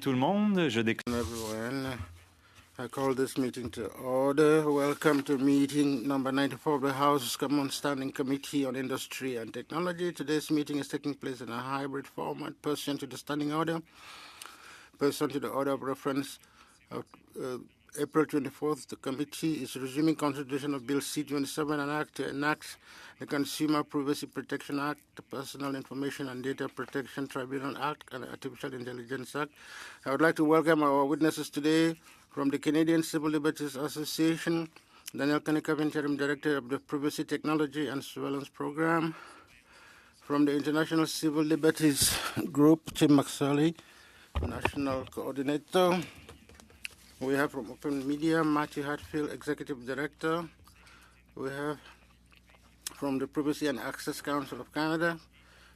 tout le monde. Everyone, I call this meeting to order. Welcome to meeting number 94 of the House Common Standing Committee on Industry and Technology. Today's meeting is taking place in a hybrid format pursuant to the standing order. Pursuant to the order of reference of April 24th, the committee is resuming consideration of Bill C-27, an act to enact the Consumer Privacy Protection Act, the Personal Information and Data Protection Tribunal Act, and the Artificial Intelligence Act. I would like to welcome our witnesses today from the Canadian Civil Liberties Association, Daniel Kanikov, Interim Director of the Privacy Technology and Surveillance Program. From the International Civil Liberties Group, Tim McSorley, National Coordinator. We have from Open Media, Matthew Hatfield, Executive Director. We have from the Privacy and Access Council of Canada,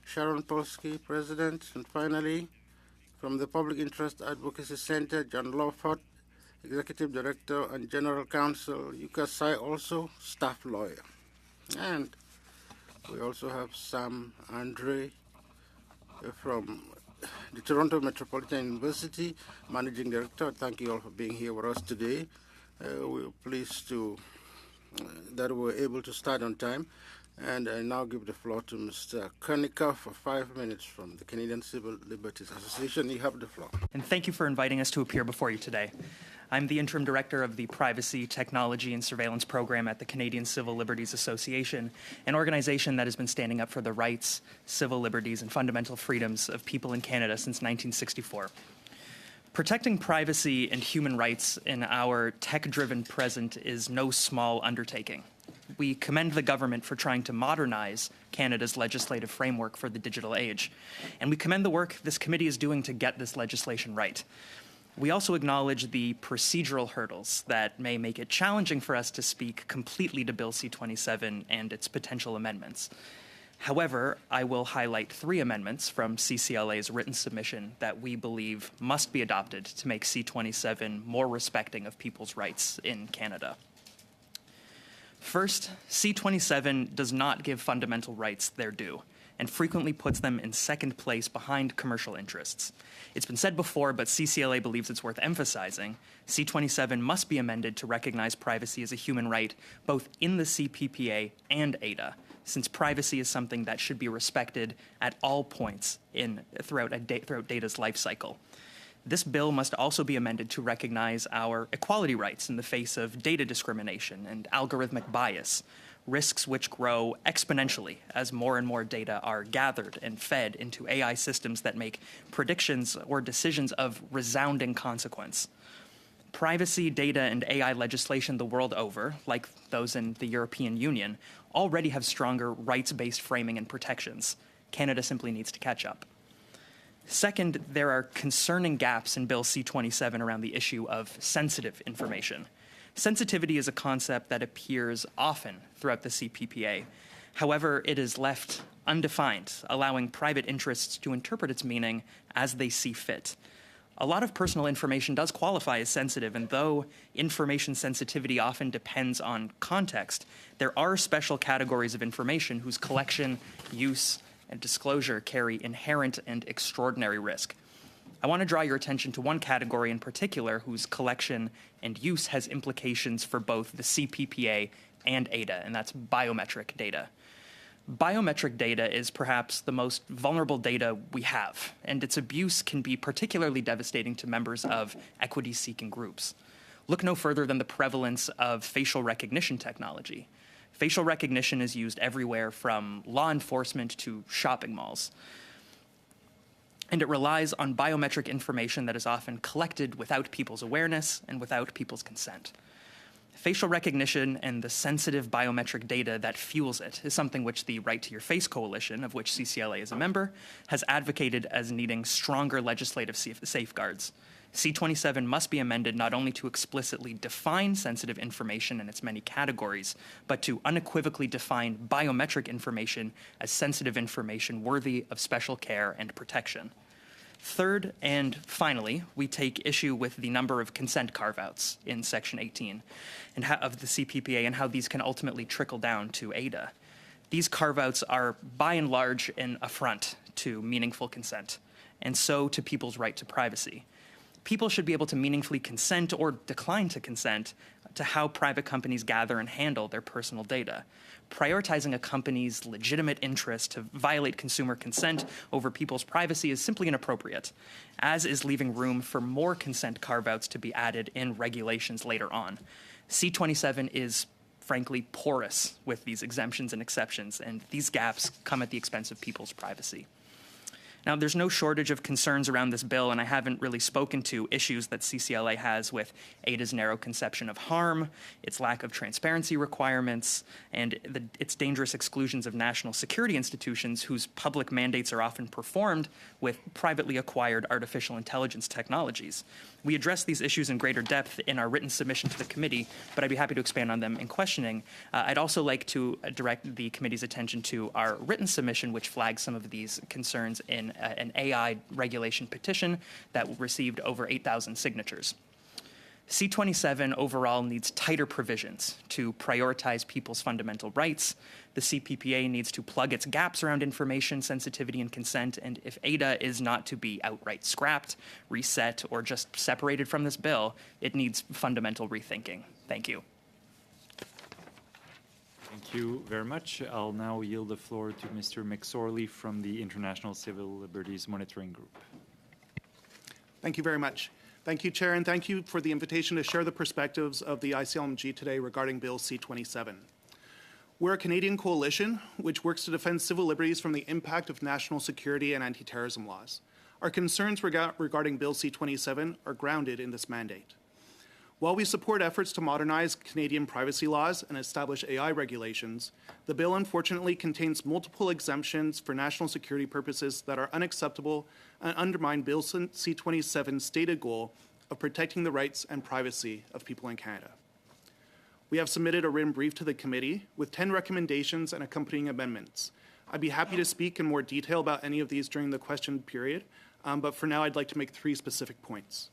Sharon Polsky, President. And finally, from the Public Interest Advocacy Center, John Lawford, Executive Director and General Counsel, Yuka Sai, also staff lawyer. And we also have Sam Andre from the Toronto Metropolitan University, Managing Director. Thank you all for being here with us today. We're pleased that we were able to start on time. And I now give the floor to Mr. Kanika for 5 minutes from the Canadian Civil Liberties Association. You have the floor. And thank you for inviting us to appear before you today. I'm the Interim Director of the Privacy, Technology, and Surveillance Program at the Canadian Civil Liberties Association, an organization that has been standing up for the rights, civil liberties, and fundamental freedoms of people in Canada since 1964. Protecting privacy and human rights in our tech-driven present is no small undertaking. We commend the government for trying to modernize Canada's legislative framework for the digital age, and we commend the work this committee is doing to get this legislation right. We also acknowledge the procedural hurdles that may make it challenging for us to speak completely to Bill C-27 and its potential amendments. However, I will highlight 3 amendments from CCLA's written submission that we believe must be adopted to make C-27 more respecting of people's rights in Canada. First, C-27 does not give fundamental rights their due and frequently puts them in second place behind commercial interests. It's been said before, but CCLA believes it's worth emphasizing. C-27 must be amended to recognize privacy as a human right, both in the CPPA and ADA, since privacy is something that should be respected at all points throughout data's life cycle. This bill must also be amended to recognize our equality rights in the face of data discrimination and algorithmic bias, risks which grow exponentially as more and more data are gathered and fed into AI systems that make predictions or decisions of resounding consequence. Privacy, data, and AI legislation the world over, like those in the European Union, already have stronger rights-based framing and protections. Canada simply needs to catch up. Second, there are concerning gaps in Bill C-27 around the issue of sensitive information. Sensitivity is a concept that appears often throughout the CPPA. However, it is left undefined, allowing private interests to interpret its meaning as they see fit. A lot of personal information does qualify as sensitive, and though information sensitivity often depends on context, there are special categories of information whose collection, use, and disclosure carry inherent and extraordinary risk. I want to draw your attention to one category in particular whose collection and use has implications for both the CPPA and ADA, and that's biometric data. Biometric data is perhaps the most vulnerable data we have, and its abuse can be particularly devastating to members of equity-seeking groups. Look no further than the prevalence of facial recognition technology. Facial recognition is used everywhere from law enforcement to shopping malls. And it relies on biometric information that is often collected without people's awareness and without people's consent. Facial recognition and the sensitive biometric data that fuels it is something which the Right to Your Face Coalition, of which CCLA is a member, has advocated as needing stronger legislative safeguards. C-27 must be amended not only to explicitly define sensitive information in its many categories, but to unequivocally define biometric information as sensitive information worthy of special care and protection. Third, and finally, we take issue with the number of consent carve-outs in Section 18 of the CPPA and how these can ultimately trickle down to ADA. These carve-outs are, by and large, an affront to meaningful consent, and so to people's right to privacy. People should be able to meaningfully consent or decline to consent to how private companies gather and handle their personal data. Prioritizing a company's legitimate interest to violate consumer consent over people's privacy is simply inappropriate, as is leaving room for more consent carve-outs to be added in regulations later on. C27 is frankly porous with these exemptions and exceptions, and these gaps come at the expense of people's privacy. Now, there's no shortage of concerns around this bill, and I haven't really spoken to issues that CCLA has with ADA's narrow conception of harm, its lack of transparency requirements, and its dangerous exclusions of national security institutions whose public mandates are often performed with privately acquired artificial intelligence technologies. We address these issues in greater depth in our written submission to the committee, but I'd be happy to expand on them in questioning. I'd also like to direct the committee's attention to our written submission, which flags some of these concerns in an AI regulation petition that received over 8,000 signatures. C27 overall needs tighter provisions to prioritize people's fundamental rights. The CPPA needs to plug its gaps around information, sensitivity, and consent, and if ADA is not to be outright scrapped, reset, or just separated from this bill, it needs fundamental rethinking. Thank you. Thank you very much. I'll now yield the floor to Mr. McSorley from the International Civil Liberties Monitoring Group. Thank you very much. Thank you, Chair, and thank you for the invitation to share the perspectives of the ICLMG today regarding Bill C27. We're a Canadian coalition which works to defend civil liberties from the impact of national security and anti-terrorism laws. Our concerns regarding Bill C27 are grounded in this mandate. While we support efforts to modernize Canadian privacy laws and establish AI regulations, the bill unfortunately contains multiple exemptions for national security purposes that are unacceptable and undermine Bill C27's stated goal of protecting the rights and privacy of people in Canada. We have submitted a written brief to the committee with 10 recommendations and accompanying amendments. I'd be happy to speak in more detail about any of these during the question period, but for now I'd like to make 3 specific points.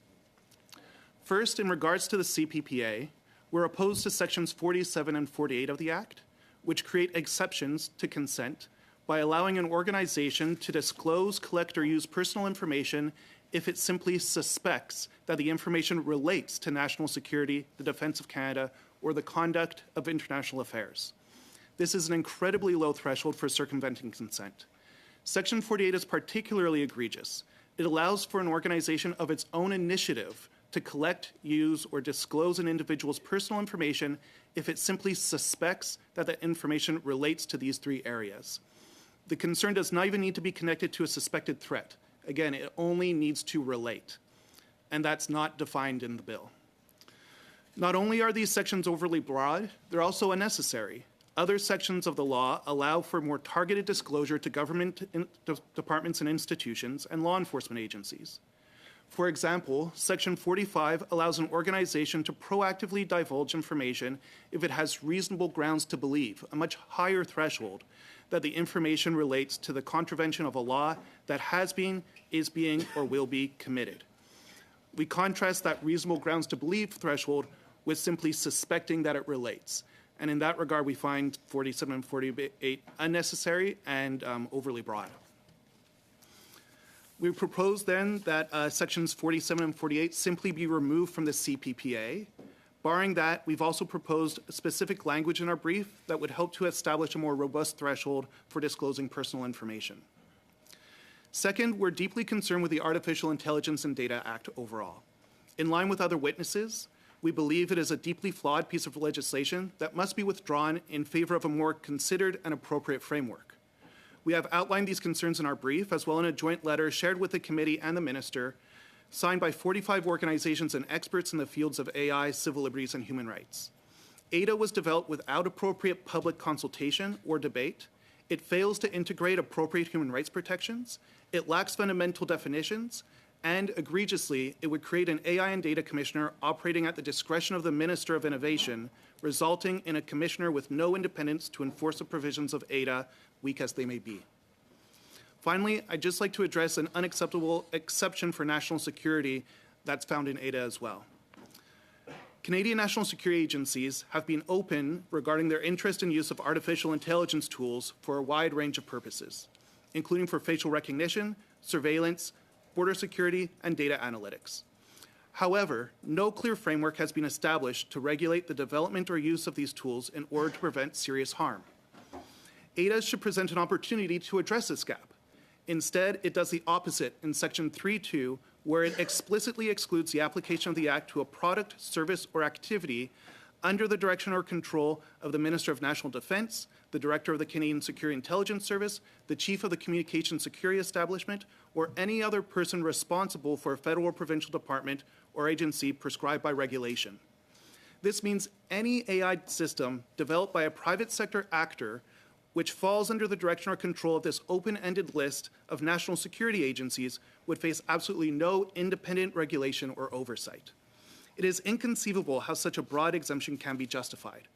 First, in regards to the CPPA, we're opposed to Sections 47 and 48 of the Act, which create exceptions to consent by allowing an organization to disclose, collect, or use personal information if it simply suspects that the information relates to national security, the defence of Canada, or the conduct of international affairs. This is an incredibly low threshold for circumventing consent. Section 48 is particularly egregious. It allows for an organization of its own initiative to collect, use, or disclose an individual's personal information if it simply suspects that the information relates to these 3 areas. The concern does not even need to be connected to a suspected threat. Again, it only needs to relate, and that's not defined in the bill. Not only are these sections overly broad, they're also unnecessary. Other sections of the law allow for more targeted disclosure to government departments and institutions and law enforcement agencies. For example, Section 45 allows an organization to proactively divulge information if it has reasonable grounds to believe, a much higher threshold, that the information relates to the contravention of a law that has been, is being, or will be committed. We contrast that reasonable grounds to believe threshold with simply suspecting that it relates. And in that regard, we find 47 and 48 unnecessary and overly broad. We propose then that sections 47 and 48 simply be removed from the CPPA. Barring that, we've also proposed specific language in our brief that would help to establish a more robust threshold for disclosing personal information. Second, we're deeply concerned with the Artificial Intelligence and Data Act overall. In line with other witnesses, we believe it is a deeply flawed piece of legislation that must be withdrawn in favor of a more considered and appropriate framework. We have outlined these concerns in our brief, as well in a joint letter shared with the committee and the minister, signed by 45 organizations and experts in the fields of AI, civil liberties, and human rights. ADA was developed without appropriate public consultation or debate. It fails to integrate appropriate human rights protections. It lacks fundamental definitions. And egregiously, it would create an AI and data commissioner operating at the discretion of the Minister of Innovation, resulting in a commissioner with no independence to enforce the provisions of ADA, weak as they may be. Finally, I'd just like to address an unacceptable exception for national security that's found in ADA as well. Canadian national security agencies have been open regarding their interest in use of artificial intelligence tools for a wide range of purposes, including for facial recognition, surveillance, border security, and data analytics. However, no clear framework has been established to regulate the development or use of these tools in order to prevent serious harm. ADA should present an opportunity to address this gap. Instead, it does the opposite in Section 3.2, where it explicitly excludes the application of the Act to a product, service, or activity under the direction or control of the Minister of National Defence, the Director of the Canadian Security Intelligence Service, the Chief of the Communications Security Establishment, or any other person responsible for a federal or provincial department or agency prescribed by regulation. This means any AI system developed by a private sector actor which falls under the direction or control of this open-ended list of national security agencies would face absolutely no independent regulation or oversight. It is inconceivable how such a broad exemption can be justified.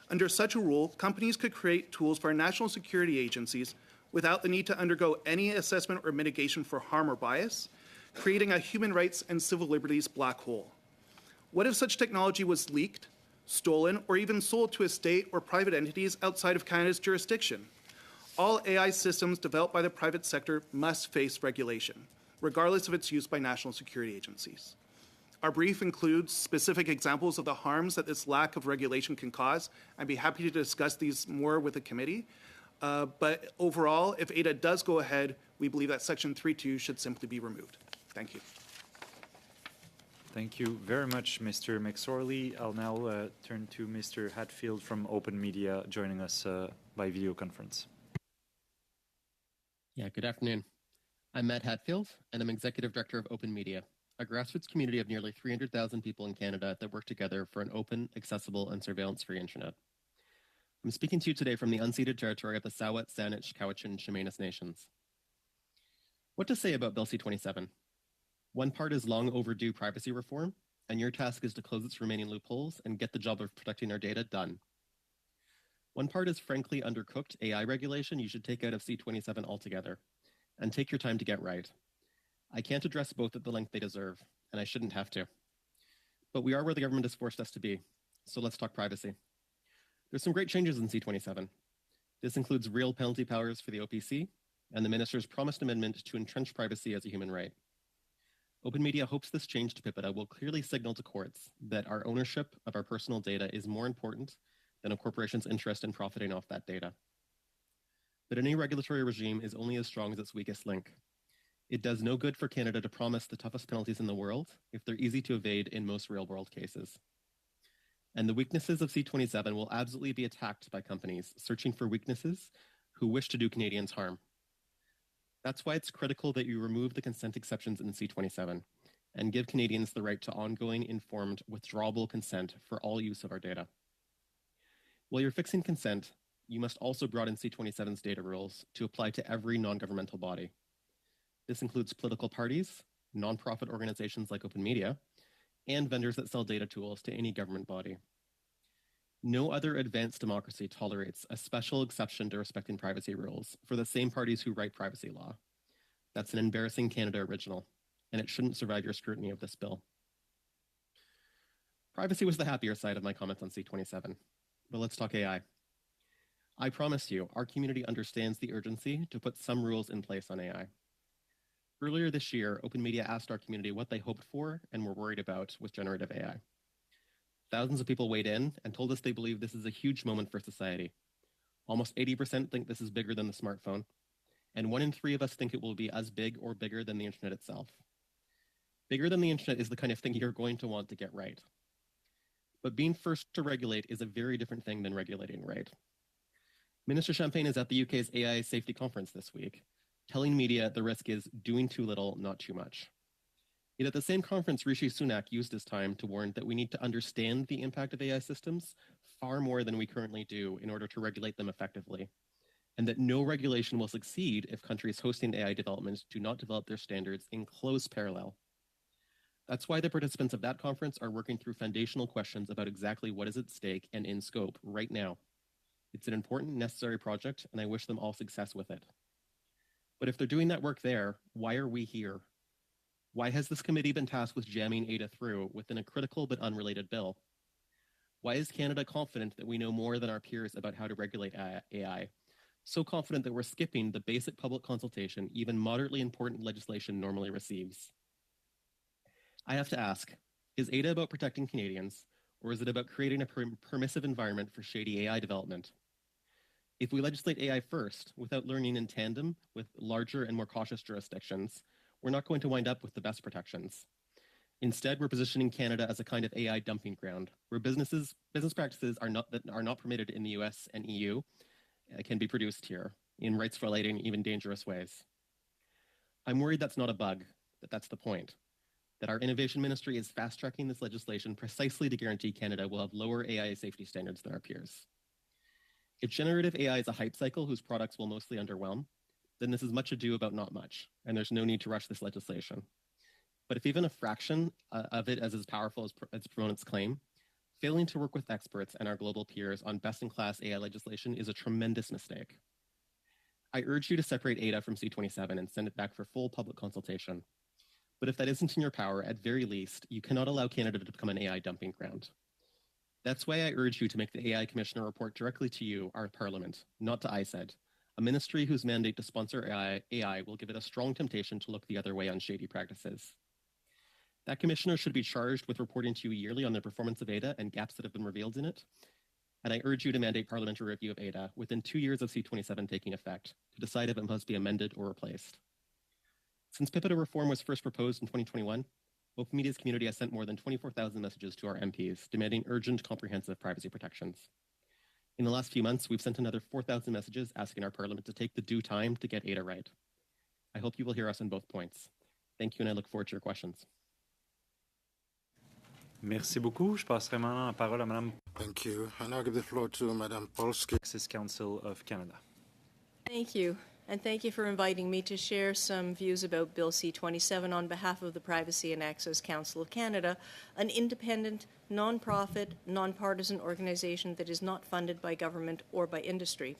Under such a rule, companies could create tools for our national security agencies without the need to undergo any assessment or mitigation for harm or bias, creating a human rights and civil liberties black hole. What if such technology was leaked, stolen, or even sold to a state or private entities outside of Canada's jurisdiction? All AI systems developed by the private sector must face regulation, regardless of its use by national security agencies. Our brief includes specific examples of the harms that this lack of regulation can cause. I'd be happy to discuss these more with the committee. But overall, if ADA does go ahead, we believe that Section 3.2 should simply be removed. Thank you. Thank you very much, Mr. McSorley. I'll now turn to Mr. Hatfield from Open Media, joining us by video conference. Yeah, good afternoon. I'm Matt Hatfield, and I'm Executive Director of Open Media, a grassroots community of nearly 300,000 people in Canada that work together for an open, accessible, and surveillance-free internet. I'm speaking to you today from the unceded territory of the Tsawat, Saanich, Cowichan, Chemainus nations. What to say about Bill C-27? One part is long overdue privacy reform, and your task is to close its remaining loopholes and get the job of protecting our data done. One part is frankly undercooked AI regulation you should take out of C-27 altogether, and take your time to get right. I can't address both at the length they deserve, and I shouldn't have to. But we are where the government has forced us to be, so let's talk privacy. There's some great changes in C-27. This includes real penalty powers for the OPC, and the minister's promised amendment to entrench privacy as a human right. Open Media hopes this change to PIPEDA will clearly signal to courts that our ownership of our personal data is more important than a corporation's interest in profiting off that data. But any regulatory regime is only as strong as its weakest link. It does no good for Canada to promise the toughest penalties in the world if they're easy to evade in most real-world cases. And the weaknesses of C-27 will absolutely be attacked by companies searching for weaknesses who wish to do Canadians harm. That's why it's critical that you remove the consent exceptions in C-27 and give Canadians the right to ongoing, informed, withdrawable consent for all use of our data. While you're fixing consent, you must also broaden C-27's data rules to apply to every non-governmental body. This includes political parties, nonprofit organizations like Open Media, and vendors that sell data tools to any government body. No other advanced democracy tolerates a special exception to respecting privacy rules for the same parties who write privacy law. That's an embarrassing Canada original, and it shouldn't survive your scrutiny of this bill. Privacy was the happier side of my comments on C-27, but let's talk AI. I promise you, our community understands the urgency to put some rules in place on AI. Earlier this year, Open Media asked our community what they hoped for and were worried about with generative AI. Thousands of people weighed in and told us they believe this is a huge moment for society. Almost 80% think this is bigger than the smartphone, and 1 in 3 of us think it will be as big or bigger than the internet itself. Bigger than the internet is the kind of thing you're going to want to get right. But being first to regulate is a very different thing than regulating right. Minister Champagne is at the UK's AI safety conference this week, telling media the risk is doing too little, not too much. Yet at the same conference, Rishi Sunak used his time to warn that we need to understand the impact of AI systems far more than we currently do in order to regulate them effectively, and that no regulation will succeed if countries hosting AI development do not develop their standards in close parallel. That's why the participants of that conference are working through foundational questions about exactly what is at stake and in scope right now. It's an important, necessary project, and I wish them all success with it. But if they're doing that work there, why are we here? Why has this committee been tasked with jamming ADA through within a critical but unrelated bill? Why is Canada confident that we know more than our peers about how to regulate AI? So confident that we're skipping the basic public consultation even moderately important legislation normally receives? I have to ask, Is ADA about protecting Canadians, or is it about creating a permissive environment for shady AI development? If we legislate AI first, without learning in tandem with larger and more cautious jurisdictions, we're not going to wind up with the best protections. Instead, we're positioning Canada as a kind of AI dumping ground, where business practices are not permitted in the US and EU can be produced here in rights violating, even dangerous ways. I'm worried that's not a bug, that's the point, that our innovation ministry is fast-tracking this legislation precisely to guarantee Canada will have lower AI safety standards than our peers. If generative AI is a hype cycle whose products will mostly underwhelm, then this is much ado about not much, and there's no need to rush this legislation. But if even a fraction of it is as powerful as proponents claim, failing to work with experts and our global peers on best-in-class AI legislation is a tremendous mistake. I urge you to separate ADA from C27 and send it back for full public consultation. But if that isn't in your power, at very least, you cannot allow Canada to become an AI dumping ground. That's why I urge you to make the AI Commissioner report directly to you, our Parliament, not to ISED, a ministry whose mandate to sponsor AI will give it a strong temptation to look the other way on shady practices. That commissioner should be charged with reporting to you yearly on the performance of ADA and gaps that have been revealed in it. And I urge you to mandate parliamentary review of ADA within 2 years of C27 taking effect to decide if it must be amended or replaced. Since PIPEDA reform was first proposed in 2021, Open Media's community has sent more than 24,000 messages to our MPs demanding urgent, comprehensive privacy protections. In the last few months, we've sent another 4,000 messages asking our parliament to take the due time to get ADA right. I hope you will hear us on both points. Thank you, and I look forward to your questions. Merci beaucoup. Je passerai maintenant la parole à Madame Thank you. I now give the floor to Madame Polsky. Access Council of Canada. Thank you, and thank you for inviting me to share some views about Bill C-27 on behalf of the Privacy and Access Council of Canada, an independent, non-profit, non-partisan organization that is not funded by government or by industry.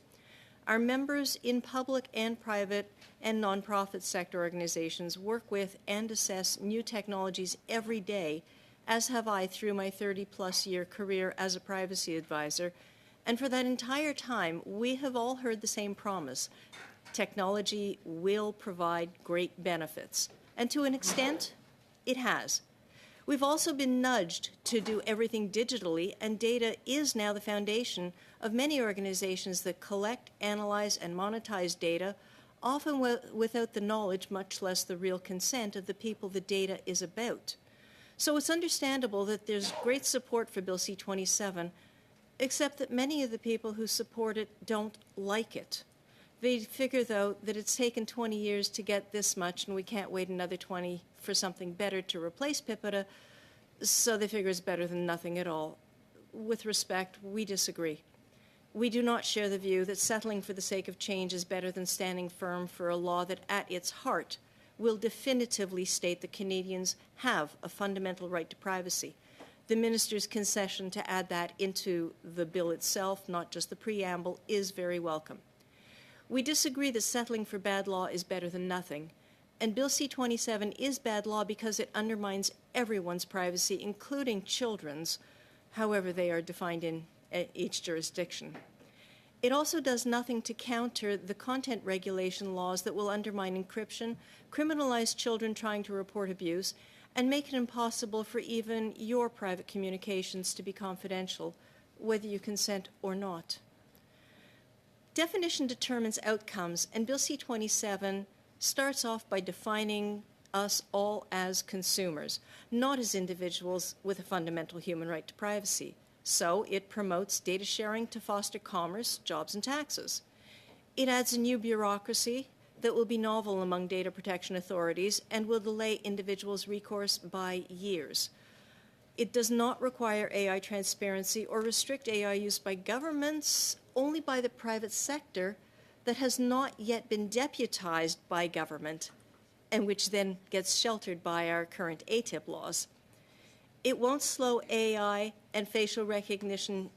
Our members in public and private and non-profit sector organizations work with and assess new technologies every day, as have I through my 30-plus year career as a privacy advisor. And for that entire time, we have all heard the same promise. Technology will provide great benefits. And to an extent, it has. We've also been nudged to do everything digitally, and data is now the foundation of many organizations that collect, analyze, and monetize data, often without the knowledge, much less the real consent of the people the data is about. So it's understandable that there's great support for Bill C-27, except that many of the people who support it don't like it. They figure, though, that it's taken 20 years to get this much, and we can't wait another 20 for something better to replace PIPEDA, so they figure it's better than nothing at all. With respect, we disagree. We do not share the view that settling for the sake of change is better than standing firm for a law that, at its heart, will definitively state that Canadians have a fundamental right to privacy. The minister's concession to add that into the bill itself, not just the preamble, is very welcome. We disagree that settling for bad law is better than nothing, and Bill C-27 is bad law because it undermines everyone's privacy, including children's, however they are defined in each jurisdiction. It also does nothing to counter the content regulation laws that will undermine encryption, criminalize children trying to report abuse, and make it impossible for even your private communications to be confidential, whether you consent or not. Definition determines outcomes, and Bill C-27 starts off by defining us all as consumers, not as individuals with a fundamental human right to privacy. So it promotes data sharing to foster commerce, jobs, and taxes. It adds a new bureaucracy that will be novel among data protection authorities and will delay individuals' recourse by years. It does not require AI transparency or restrict AI use by governments, only by the private sector that has not yet been deputized by government and which then gets sheltered by our current ATIP laws. It won't slow AI and facial recognition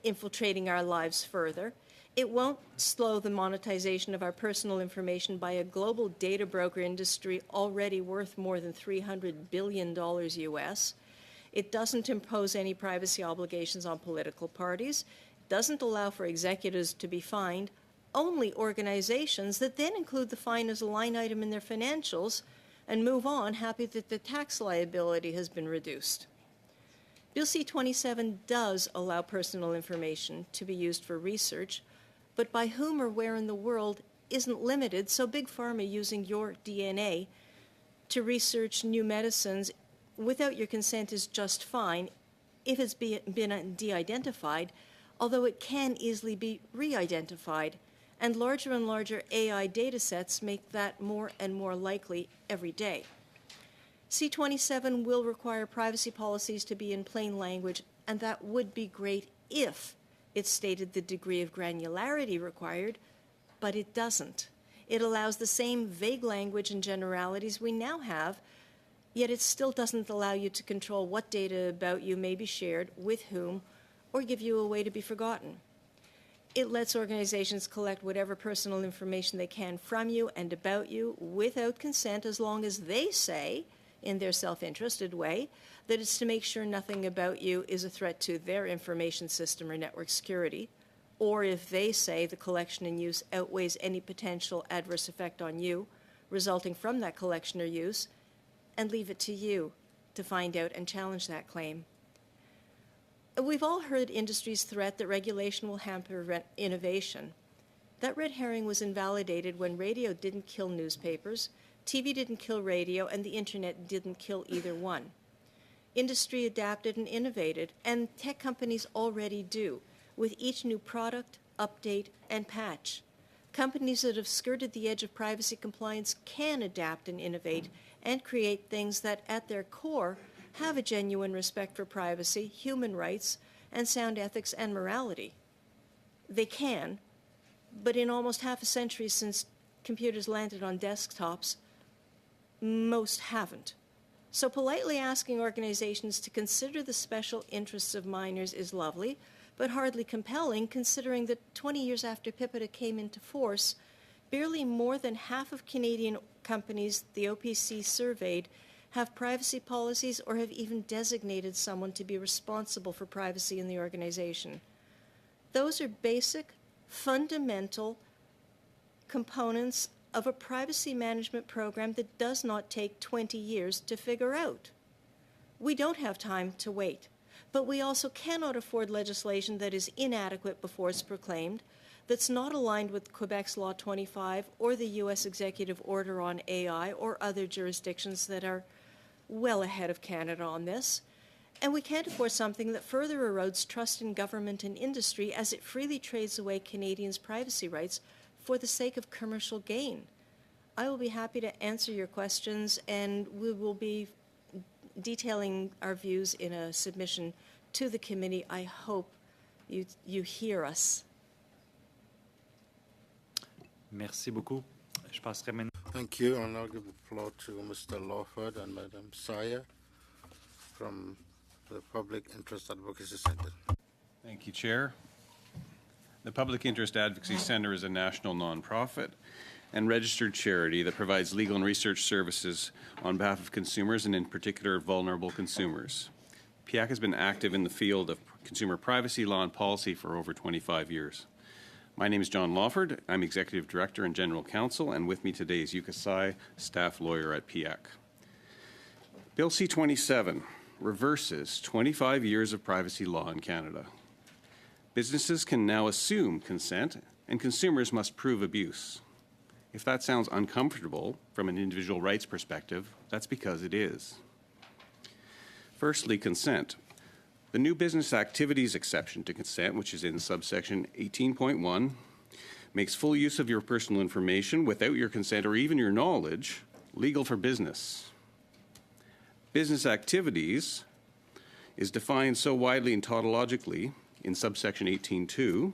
infiltrating our lives further. It won't slow the monetization of our personal information by a global data broker industry already worth more than $300 billion US. It doesn't impose any privacy obligations on political parties. It doesn't allow for executives to be fined. Only organizations that then include the fine as a line item in their financials and move on, happy that the tax liability has been reduced. Bill C-27 does allow personal information to be used for research, but by whom or where in the world isn't limited, so Big Pharma using your DNA to research new medicines without your consent is just fine if it's been de-identified, although it can easily be re-identified, and larger AI data sets make that more and more likely every day. C-27 will require privacy policies to be in plain language, and that would be great if it stated the degree of granularity required, but it doesn't. It allows the same vague language and generalities we now have, yet it still doesn't allow you to control what data about you may be shared, with whom, or give you a way to be forgotten. It lets organizations collect whatever personal information they can from you and about you without consent, as long as they say, in their self-interested way, that it's to make sure nothing about you is a threat to their information system or network security, or if they say the collection and use outweighs any potential adverse effect on you resulting from that collection or use, and leave it to you to find out and challenge that claim. We've all heard industry's threat that regulation will hamper innovation. That red herring was invalidated when radio didn't kill newspapers, TV didn't kill radio, and the internet didn't kill either one. Industry adapted and innovated, and tech companies already do, with each new product, update, and patch. Companies that have skirted the edge of privacy compliance can adapt and innovate and create things that, at their core, have a genuine respect for privacy, human rights, and sound ethics and morality. They can, but in almost half a century since computers landed on desktops, most haven't. So politely asking organizations to consider the special interests of minors is lovely, but hardly compelling, considering that 20 years after PIPEDA came into force, barely more than half of Canadian companies the OPC surveyed have privacy policies or have even designated someone to be responsible for privacy in the organization. Those are basic, fundamental components of a privacy management program that does not take 20 years to figure out. We don't have time to wait, but we also cannot afford legislation that is inadequate before it's proclaimed, that's not aligned with Quebec's Law 25 or the U.S. Executive Order on AI or other jurisdictions that are well ahead of Canada on this. And we can't afford something that further erodes trust in government and industry as it freely trades away Canadians' privacy rights for the sake of commercial gain. I will be happy to answer your questions, and we will be detailing our views in a submission to the committee. I hope you hear us. Merci beaucoup. Je passerai maintenant. Thank you. I'll now give the floor to Mr. Lawford and Madam Sayer from the Public Interest Advocacy Center. Thank you, Chair. The Public Interest Advocacy Center is a national nonprofit and registered charity that provides legal and research services on behalf of consumers and in particular vulnerable consumers. PIAC has been active in the field of consumer privacy law and policy for over 25 years. My name is John Lawford. I'm Executive Director and General Counsel, and with me today is Yuka Sai, staff lawyer at PIAC. Bill C-27 reverses 25 years of privacy law in Canada. Businesses can now assume consent, and consumers must prove abuse. If that sounds uncomfortable from an individual rights perspective, that's because it is. Firstly, consent. The new business activities exception to consent, which is in subsection 18.1, makes full use of your personal information without your consent or even your knowledge legal for business. Business activities is defined so widely and tautologically in subsection 18.2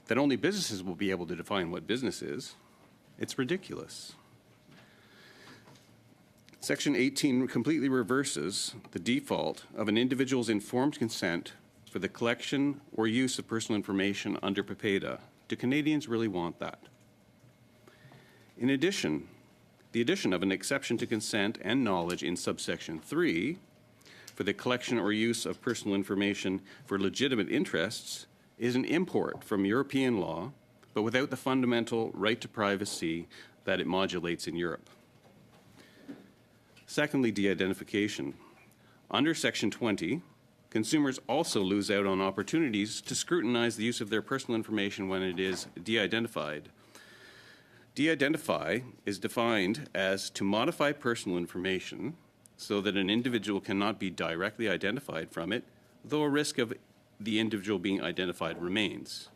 that only businesses will be able to define what business is. It's ridiculous. Section 18 completely reverses the default of an individual's informed consent for the collection or use of personal information under PIPEDA. Do Canadians really want that? In addition, the addition of an exception to consent and knowledge in subsection 3 for the collection or use of personal information for legitimate interests is an import from European law, but without the fundamental right to privacy that it modulates in Europe. Secondly, de-identification. Under Section 20, consumers also lose out on opportunities to scrutinize the use of their personal information when it is de-identified. De-identify is defined as to modify personal information so that an individual cannot be directly identified from it, though a risk of the individual being identified remains.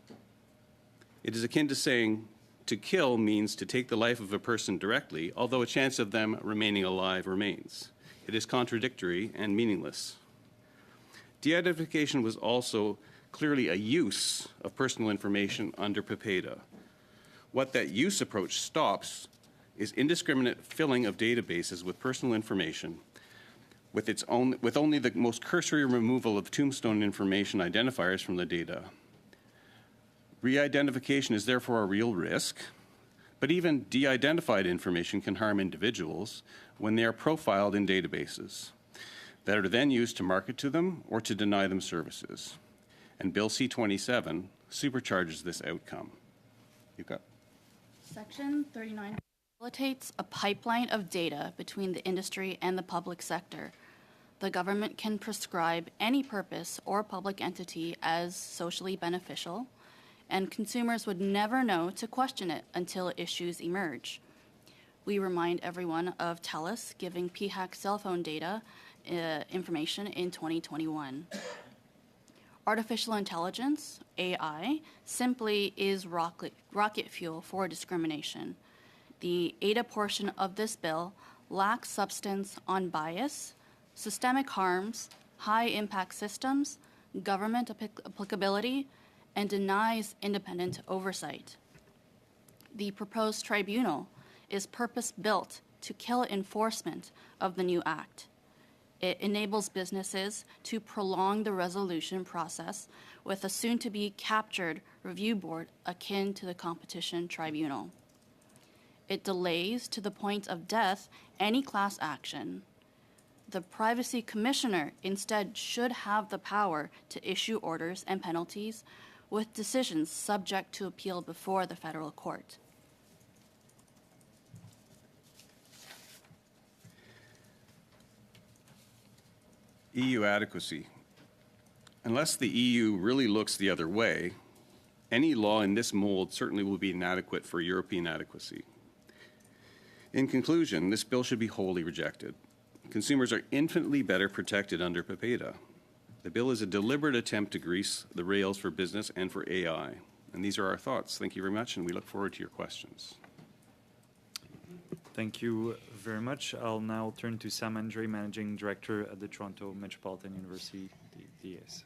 It is akin to saying to kill means to take the life of a person directly, although a chance of them remaining alive remains. It is contradictory and meaningless. De-identification was also clearly a use of personal information under PIPEDA. What that use approach stops is indiscriminate filling of databases with personal information with only the most cursory removal of tombstone information identifiers from the data. Re-identification is therefore a real risk, but even de-identified information can harm individuals when they are profiled in databases that are then used to market to them or to deny them services. And Bill C-27 supercharges this outcome. Yuka. Section 39 facilitates a pipeline of data between the industry and the public sector. The government can prescribe any purpose or public entity as socially beneficial, and consumers would never know to question it until issues emerge. We remind everyone of TELUS giving PHAC cell phone data information in 2021. Artificial intelligence, AI, simply is rocket fuel for discrimination. The ADA portion of this bill lacks substance on bias, systemic harms, high-impact systems, government applicability, and denies independent oversight. The proposed tribunal is purpose-built to kill enforcement of the new act. It enables businesses to prolong the resolution process with a soon-to-be captured review board akin to the competition tribunal. It delays to the point of death any class action. The Privacy Commissioner instead should have the power to issue orders and penalties with decisions subject to appeal before the federal court. EU adequacy. Unless the EU really looks the other way, any law in this mold certainly will be inadequate for European adequacy. In conclusion, this bill should be wholly rejected. Consumers are infinitely better protected under PIPEDA. The bill is a deliberate attempt to grease the rails for business and for AI. And these are our thoughts. Thank you very much, and we look forward to your questions. Thank you very much. I'll now turn to Sam Andre, Managing Director at the Toronto Metropolitan University, the DAS.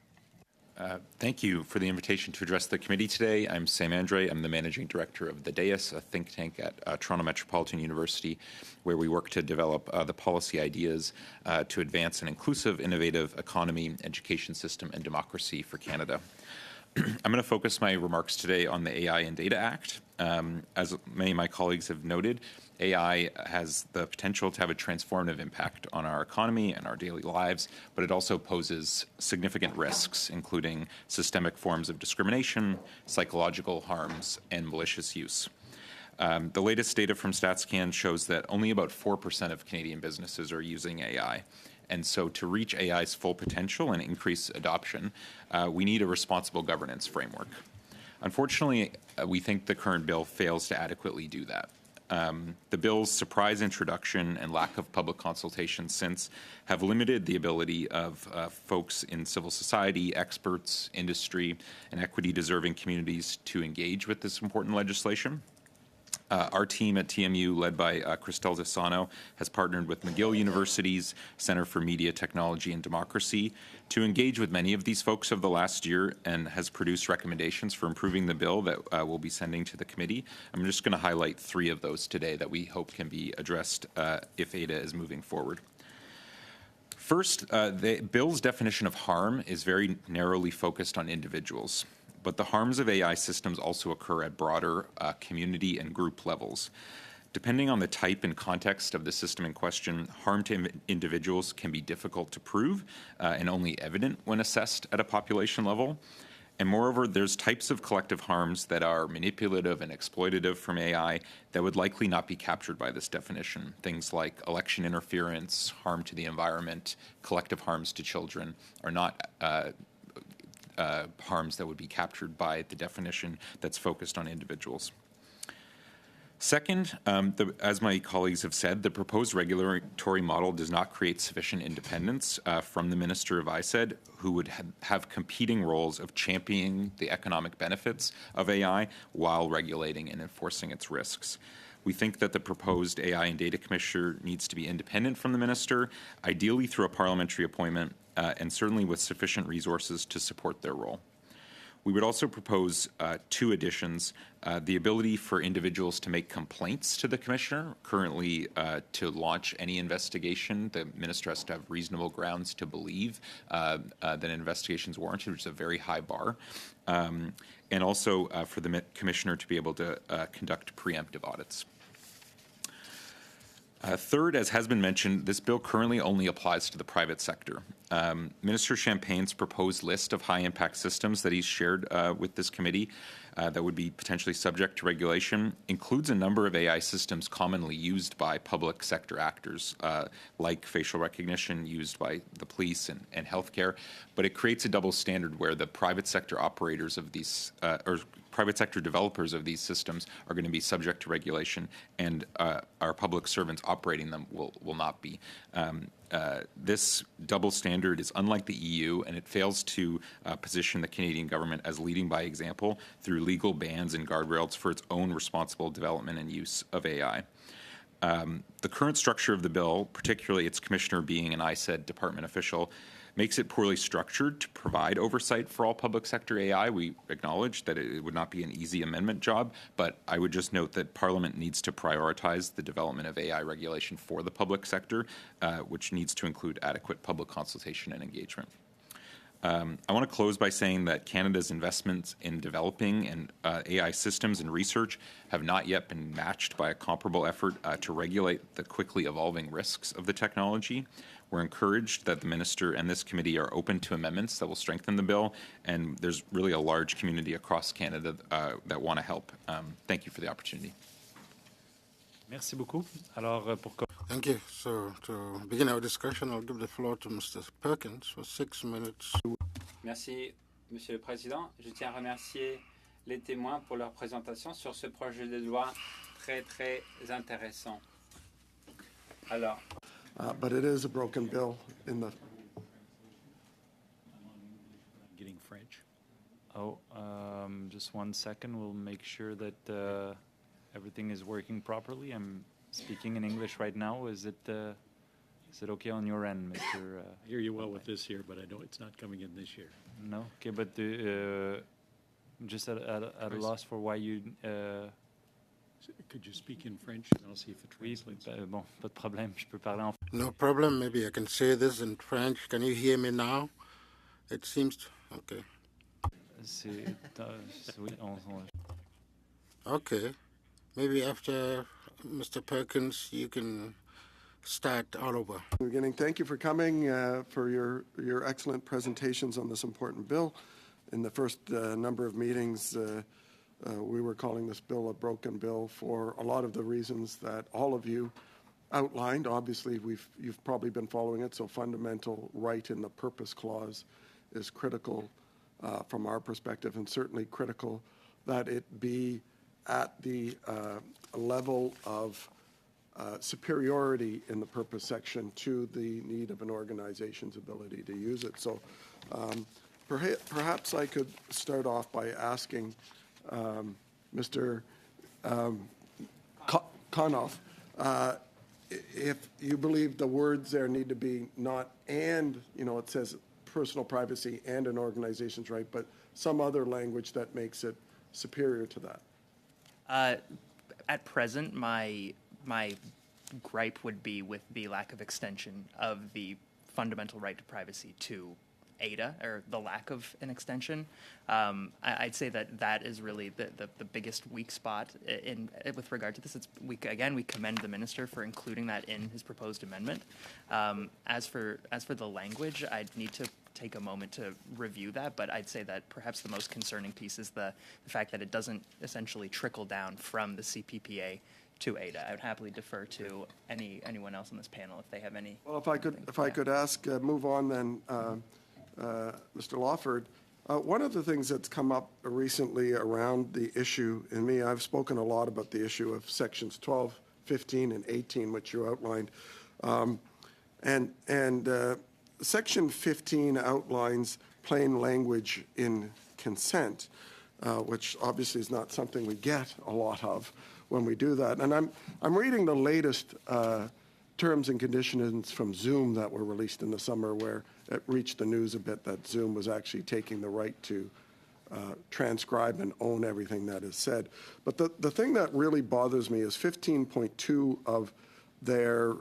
Thank you for the invitation to address the committee today. I'm Sam Andre. I'm the Managing Director of the DAS, a think tank at Toronto Metropolitan University, where we work to develop the policy ideas to advance an inclusive, innovative economy, education system, and democracy for Canada. I'm going to focus my remarks today on the AI and Data Act. As many of my colleagues have noted, AI has the potential to have a transformative impact on our economy and our daily lives, but it also poses significant risks, including systemic forms of discrimination, psychological harms, and malicious use. The latest data from StatsCan shows that only about 4% of Canadian businesses are using AI. And so to reach AI's full potential and increase adoption, we need a responsible governance framework. Unfortunately, we think the current bill fails to adequately do that. The bill's surprise introduction and lack of public consultation since have limited the ability of folks in civil society, experts, industry, and equity-deserving communities to engage with this important legislation. Our team at TMU, led by Christelle Desano, has partnered with McGill University's Center for Media, Technology, and Democracy to engage with many of these folks over the last year and has produced recommendations for improving the bill that we'll be sending to the committee. I'm just going to highlight 3 of those today that we hope can be addressed if ADA is moving forward. First, the bill's definition of harm is very narrowly focused on individuals. But the harms of AI systems also occur at broader community and group levels. Depending on the type and context of the system in question, harm to individuals can be difficult to prove and only evident when assessed at a population level. And moreover, there's types of collective harms that are manipulative and exploitative from AI that would likely not be captured by this definition. Things like election interference, harm to the environment, collective harms to children are not harms that would be captured by the definition that's focused on individuals. Second, as my colleagues have said, the proposed regulatory model does not create sufficient independence from the Minister of ISED, who would have competing roles of championing the economic benefits of AI while regulating and enforcing its risks. We think that the proposed AI and Data Commissioner needs to be independent from the Minister, ideally through a parliamentary appointment, and certainly with sufficient resources to support their role. We would also propose two additions, the ability for individuals to make complaints to the Commissioner. Currently, to launch any investigation, the Minister has to have reasonable grounds to believe that an investigation is warranted, which is a very high bar. And also for the Commissioner to be able to conduct preemptive audits. Third, as has been mentioned, this bill currently only applies to the private sector. Minister Champagne's proposed list of high-impact systems that he's shared with this committee that would be potentially subject to regulation includes a number of AI systems commonly used by public sector actors, like facial recognition used by the police and healthcare, but it creates a double standard where the private sector operators of these, or private sector developers of these systems are going to be subject to regulation, and our public servants operating them will not be. This double standard is unlike the EU, and it fails to position the Canadian government as leading by example through legal bans and guardrails for its own responsible development and use of AI. The current structure of the bill, particularly its commissioner being an ISED department official, makes it poorly structured to provide oversight for all public sector AI. We acknowledge that it would not be an easy amendment job, but I would just note that Parliament needs to prioritize the development of AI regulation for the public sector, which needs to include adequate public consultation and engagement. I want to close by saying that Canada's investments in developing and AI systems and research have not yet been matched by a comparable effort to regulate the quickly evolving risks of the technology. We're encouraged that the Minister and this committee are open to amendments that will strengthen the bill, and there's really a large community across Canada that want to help. Thank you for the opportunity. Merci beaucoup. Alors, Thank you. So, to begin our discussion, I'll give the floor to Mr. Perkins for 6 minutes. Merci, Monsieur le Président. Je tiens à remercier les témoins pour leur présentation sur ce projet de loi très, très intéressant. Alors, but it is a broken bill in the... getting French. Oh, just 1 second. We'll make sure that everything is working properly. I'm speaking in English right now. Is it okay on your end, Mr. I hear you well with this here, but I know it's not coming in this year. No? Okay, but just at a loss for why you... Could you speak in French? I'll see if it translates. Oui, bon, pas de problème. Je peux parler en français. No problem. Maybe I can say this in French. Can you hear me now? It seems to... Okay. Oui, Okay. Maybe after Mr. Perkins, you can start all over. Beginning, thank you for coming, for your excellent presentations on this important bill. In the first number of meetings, we were calling this bill a broken bill for a lot of the reasons that all of you outlined. Obviously, you've probably been following it, so fundamental right in the purpose clause is critical from our perspective, and certainly critical that it be at the level of superiority in the purpose section to the need of an organization's ability to use it. So perhaps I could start off by asking Mr. Konoff if you believe the words there need to be not and, it says personal privacy and an organization's right, but some other language that makes it superior to that. At present, my gripe would be with the lack of extension of the fundamental right to privacy to ADA, or the lack of an extension. I'd say that is really the biggest weak spot with regard to this. We commend the minister for including that in his proposed amendment. As for the language, I'd need to take a moment to review that. But I'd say that perhaps the most concerning piece is the fact that it doesn't essentially trickle down from the CPPA to ADA. I would happily defer to anyone else on this panel if they have any. Well, if I could ask, move on then, Mr. Lawford. One of the things that's come up recently around the issue, and I've spoken a lot about the issue of sections 12, 15, and 18, which you outlined. Section 15 outlines plain language in consent, which obviously is not something we get a lot of when we do that. And I'm reading the latest terms and conditions from Zoom that were released in the summer, where it reached the news a bit that Zoom was actually taking the right to transcribe and own everything that is said. But the thing that really bothers me is 15.2 of their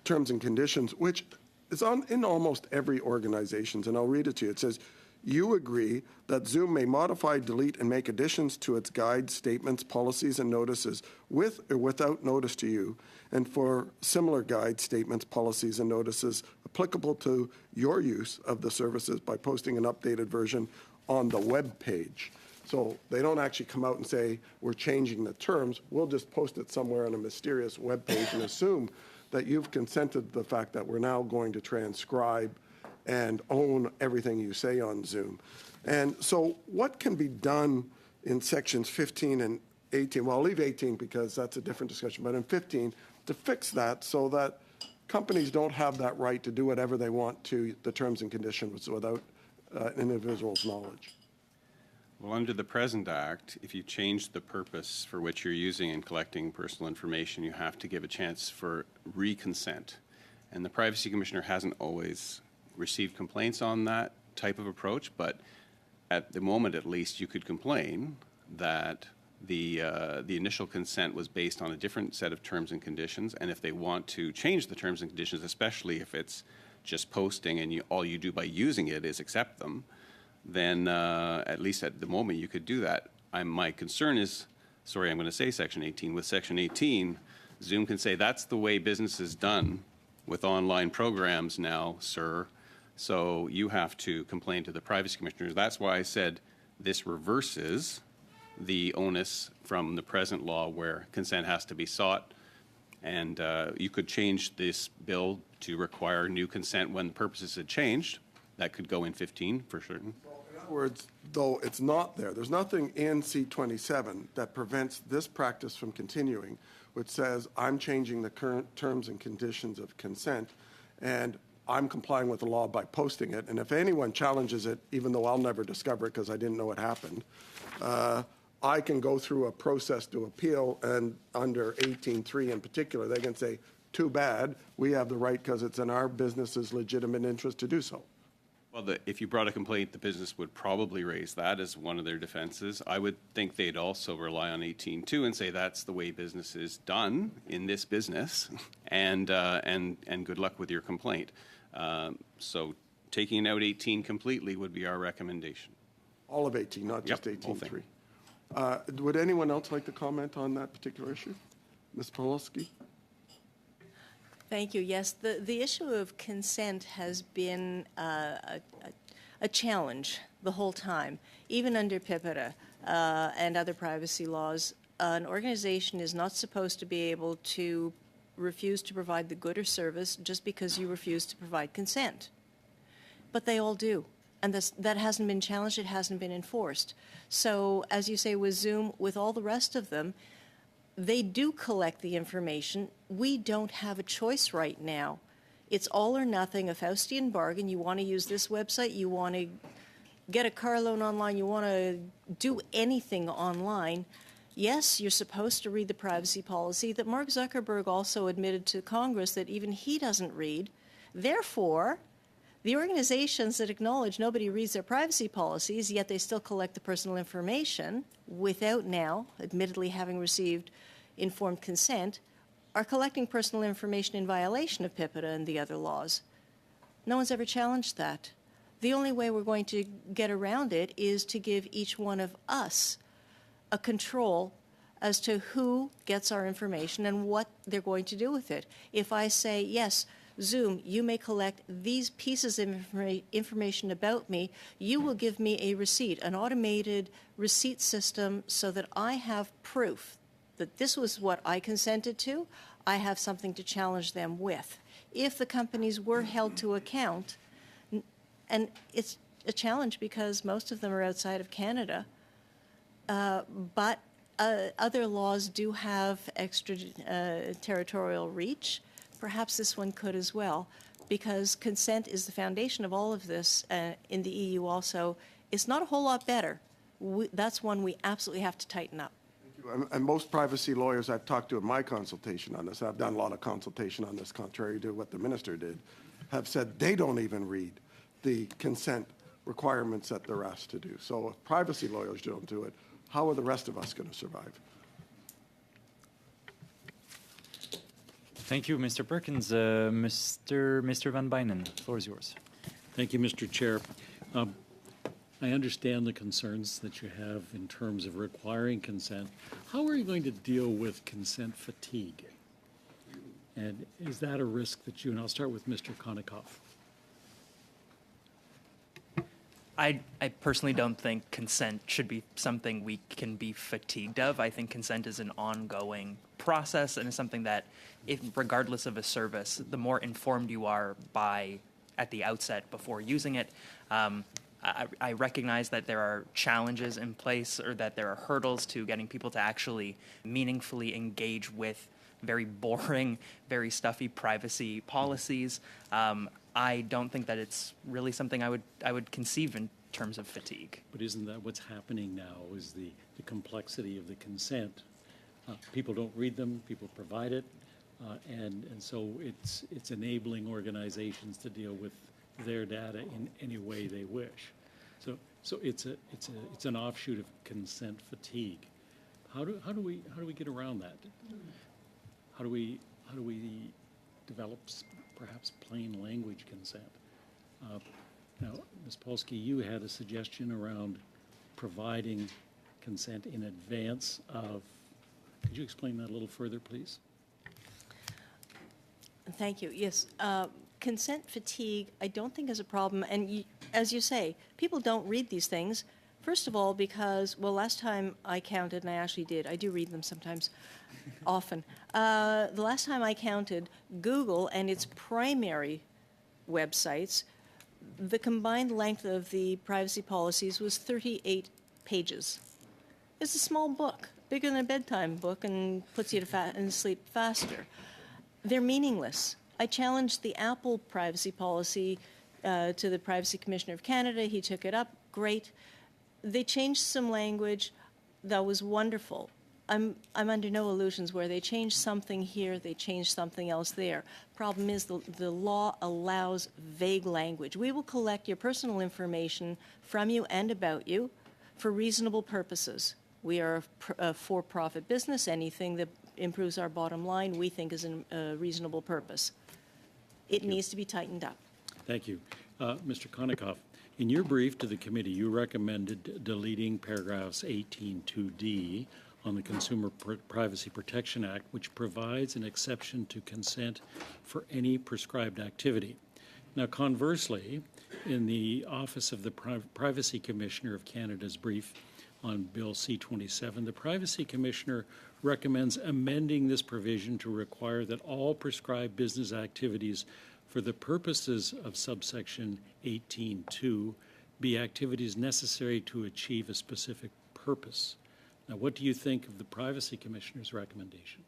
terms and conditions, which is in almost every organization, and I'll read it to you. It says, you agree that Zoom may modify, delete, and make additions to its guides, statements, policies, and notices with or without notice to you, and for similar guides, statements, policies, and notices applicable to your use of the services by posting an updated version on the web page. So they don't actually come out and say, we're changing the terms. We'll just post it somewhere on a mysterious web page and assume that you've consented to the fact that we're now going to transcribe and own everything you say on Zoom. And so what can be done in sections 15 and 18? Well, I'll leave 18 because that's a different discussion, but in 15, to fix that so that companies don't have that right to do whatever they want to the terms and conditions without an individual's knowledge. Well, under the present Act, if you change the purpose for which you're using and collecting personal information, you have to give a chance for reconsent. And the Privacy Commissioner hasn't always received complaints on that type of approach, but at the moment at least you could complain that the initial consent was based on a different set of terms and conditions, and if they want to change the terms and conditions, especially if it's just posting and all you do by using it is accept them, then at least at the moment you could do that. My concern is, sorry, I'm going to say Section 18. With Section 18, Zoom can say that's the way business is done with online programs now, sir. So you have to complain to the Privacy Commissioner. That's why I said this reverses the onus from the present law where consent has to be sought. And you could change this bill to require new consent when the purposes had changed. That could go in 15 for certain. In other words, though it's not there, there's nothing in C27 that prevents this practice from continuing, which says I'm changing the current terms and conditions of consent, and I'm complying with the law by posting it. And if anyone challenges it, even though I'll never discover it because I didn't know it happened, I can go through a process to appeal, and under 18.3 in particular, they can say, too bad, we have the right because it's in our business's legitimate interest to do so. Well, if you brought a complaint, the business would probably raise that as one of their defenses. I would think they'd also rely on 18.2 and say that's the way business is done in this business, and good luck with your complaint. So taking out 18 completely would be our recommendation. All of 18, not just 18.3. Would anyone else like to comment on that particular issue? Ms. Polowski? Thank you. Yes, the issue of consent has been a challenge the whole time. Even under PIPEDA and other privacy laws, an organization is not supposed to be able to refuse to provide the good or service just because you refuse to provide consent. But they all do. And that hasn't been challenged, it hasn't been enforced. So, as you say, with Zoom, with all the rest of them, they do collect the information. We don't have a choice right now. It's all or nothing, a Faustian bargain. You want to use this website, you want to get a car loan online, you want to do anything online. Yes, you're supposed to read the privacy policy that Mark Zuckerberg also admitted to Congress that even he doesn't read. Therefore, the organizations that acknowledge nobody reads their privacy policies, yet they still collect the personal information without now, admittedly having received informed consent, are collecting personal information in violation of PIPEDA and the other laws. No one's ever challenged that. The only way we're going to get around it is to give each one of us a control as to who gets our information and what they're going to do with it. If I say, yes, Zoom, you may collect these pieces of information about me. You will give me a receipt, an automated receipt system, so that I have proof that this was what I consented to. I have something to challenge them with. If the companies were held to account, and it's a challenge because most of them are outside of Canada, but other laws do have extra territorial reach. Perhaps this one could as well, because consent is the foundation of all of this in the EU also. It's not a whole lot better. That's one we absolutely have to tighten up. And most privacy lawyers I've talked to in my consultation on this, I've done a lot of consultation on this, contrary to what the minister did, have said they don't even read the consent requirements that they're asked to do. So if privacy lawyers don't do it, how are the rest of us going to survive? Thank you, Mr. Perkins. Mr. Van Bynen, the floor is yours. Thank you, Mr. Chair. I understand the concerns that you have in terms of requiring consent. How are you going to deal with consent fatigue? And is that a risk that you, and I'll start with Mr. Konikoff. I personally don't think consent should be something we can be fatigued of. I think consent is an ongoing process and is something that, if regardless of a service, the more informed you are at the outset before using it, I recognize that there are challenges in place, or that there are hurdles to getting people to actually meaningfully engage with very boring, very stuffy privacy policies. I don't think that it's really something I would conceive in terms of fatigue. But isn't that what's happening now, is the complexity of the consent? People don't read them, people provide it, and so it's enabling organizations to deal with their data in any way they wish. So it's an offshoot of consent fatigue. How do we get around that? How do we develop perhaps plain language consent? Now, Ms. Polsky, you had a suggestion around providing consent in advance of. Could you explain that a little further, please? Thank you. Yes. Consent fatigue, I don't think is a problem. And as you say, people don't read these things. First of all, because, well, last time I counted, and I actually did, I do read them sometimes, often. The last time I counted, Google and its primary websites, the combined length of the privacy policies was 38 pages. It's a small book, bigger than a bedtime book, and puts you to sleep faster. They're meaningless. I challenged the Apple privacy policy to the Privacy Commissioner of Canada. He took it up. Great. They changed some language. That was wonderful. I'm under no illusions where they change something here, they change something else there. Problem is the law allows vague language. We will collect your personal information from you and about you for reasonable purposes. We are a for-profit business. Anything that improves our bottom line we think is a reasonable purpose. It needs to be tightened up. Thank you. Mr. Konikoff, in your brief to the committee, you recommended deleting paragraphs 18(2)d on the Consumer Privacy Protection Act, which provides an exception to consent for any prescribed activity. Now, conversely, in the Office of the Privacy Commissioner of Canada's brief on Bill C-27, the Privacy Commissioner recommends amending this provision to require that all prescribed business activities for the purposes of subsection 18(2) be activities necessary to achieve a specific purpose. Now, what do you think of the Privacy Commissioner's recommendation?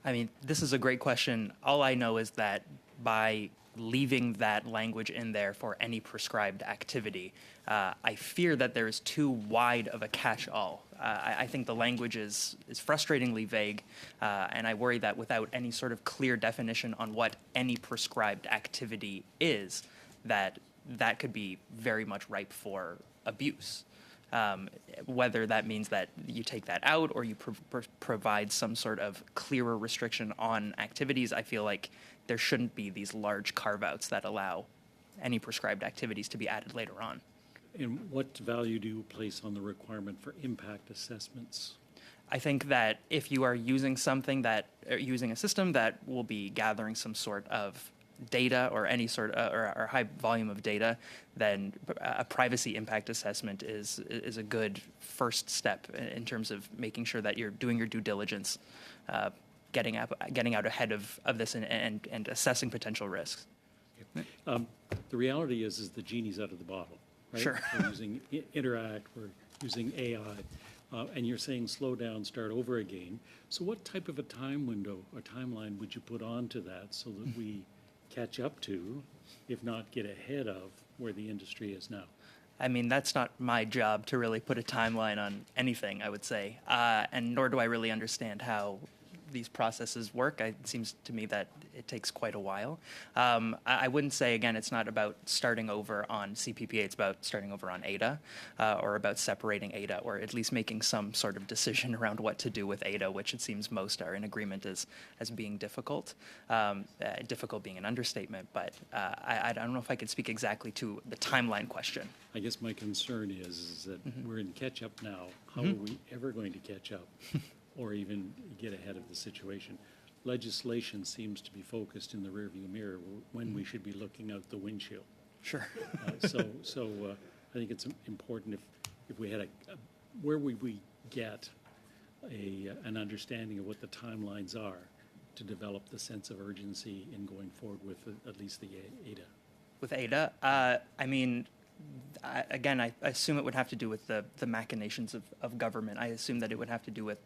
I mean, this is a great question. All I know is that by leaving that language in there for any prescribed activity, I fear that there is too wide of a catch-all. I think the language is frustratingly vague, and I worry that without any sort of clear definition on what any prescribed activity is, that could be very much ripe for abuse. Whether that means that you take that out or you provide some sort of clearer restriction on activities, I feel like there shouldn't be these large carve-outs that allow any prescribed activities to be added later on. And what value do you place on the requirement for impact assessments? I think that if you are using using a system that will be gathering some sort of data or any sort of, or high volume of data, then a privacy impact assessment is a good first step in terms of making sure that you're doing your due diligence, getting out ahead of this and assessing potential risks. The reality is the genie's out of the bottle, right? Sure. We're using Interact, we're using AI, and you're saying slow down, start over again. So what type of a time window or timeline would you put onto that so that we catch up to, if not get ahead of, where the industry is now? I mean, that's not my job to really put a timeline on anything, I would say, and nor do I really understand how these processes work. It seems to me that it takes quite a while. I wouldn't say, again, it's not about starting over on CPPA, it's about starting over on ADA, or about separating ADA, or at least making some sort of decision around what to do with ADA, which it seems most are in agreement as being difficult. Difficult being an understatement, but I don't know if I could speak exactly to the timeline question. I guess my concern is that we're in catch-up now. How are we ever going to catch up? Or even get ahead of the situation? Legislation seems to be focused in the rearview mirror when we should be looking out the windshield. Sure. So I think it's important if we had where would we get an understanding of what the timelines are to develop the sense of urgency in going forward with at least the ADA? With ADA, I mean, again, I assume it would have to do with the machinations of government. I assume that it would have to do with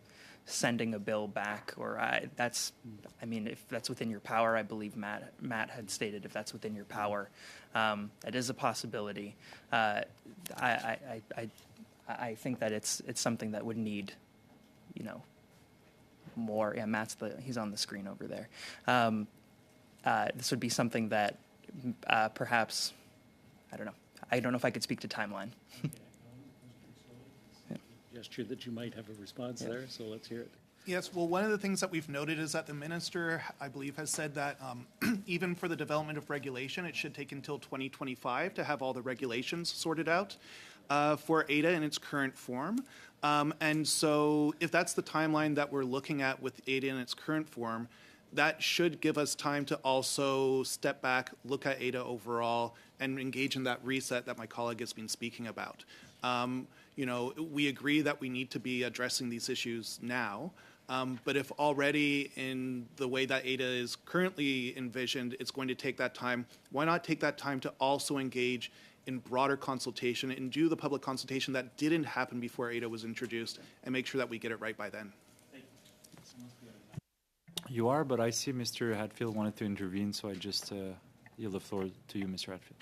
sending a bill back, or I mean, if that's within your power, I believe Matt had stated if that's within your power, that is a possibility. I think that it's something that would need, more. Yeah, he's on the screen over there. This would be something that perhaps, I don't know. I don't know if I could speak to timeline. Gesture that you might have a response there, so let's hear it. Yes, well, one of the things that we've noted is that the minister, I believe, has said that even for the development of regulation, it should take until 2025 to have all the regulations sorted out for ADA in its current form. And so if that's the timeline that we're looking at with ADA in its current form, that should give us time to also step back, look at ADA overall, and engage in that reset that my colleague has been speaking about. We agree that we need to be addressing these issues now, but if already in the way that ADA is currently envisioned, it's going to take that time, why not take that time to also engage in broader consultation and do the public consultation that didn't happen before ADA was introduced and make sure that we get it right by then? You are, but I see Mr. Hatfield wanted to intervene, so I just yield the floor to you, Mr. Hatfield.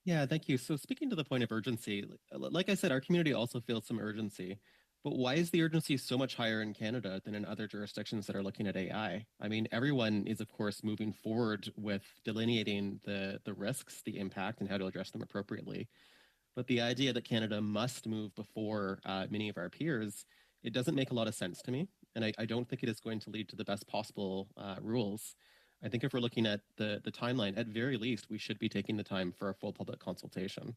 Yeah, thank you. So speaking to the point of urgency, like I said, our community also feels some urgency. But why is the urgency so much higher in Canada than in other jurisdictions that are looking at AI? I mean, everyone is, of course, moving forward with delineating the risks, the impact, and how to address them appropriately. But the idea that Canada must move before many of our peers, it doesn't make a lot of sense to me. And I don't think it is going to lead to the best possible rules. I think if we're looking at the timeline, at very least, we should be taking the time for a full public consultation.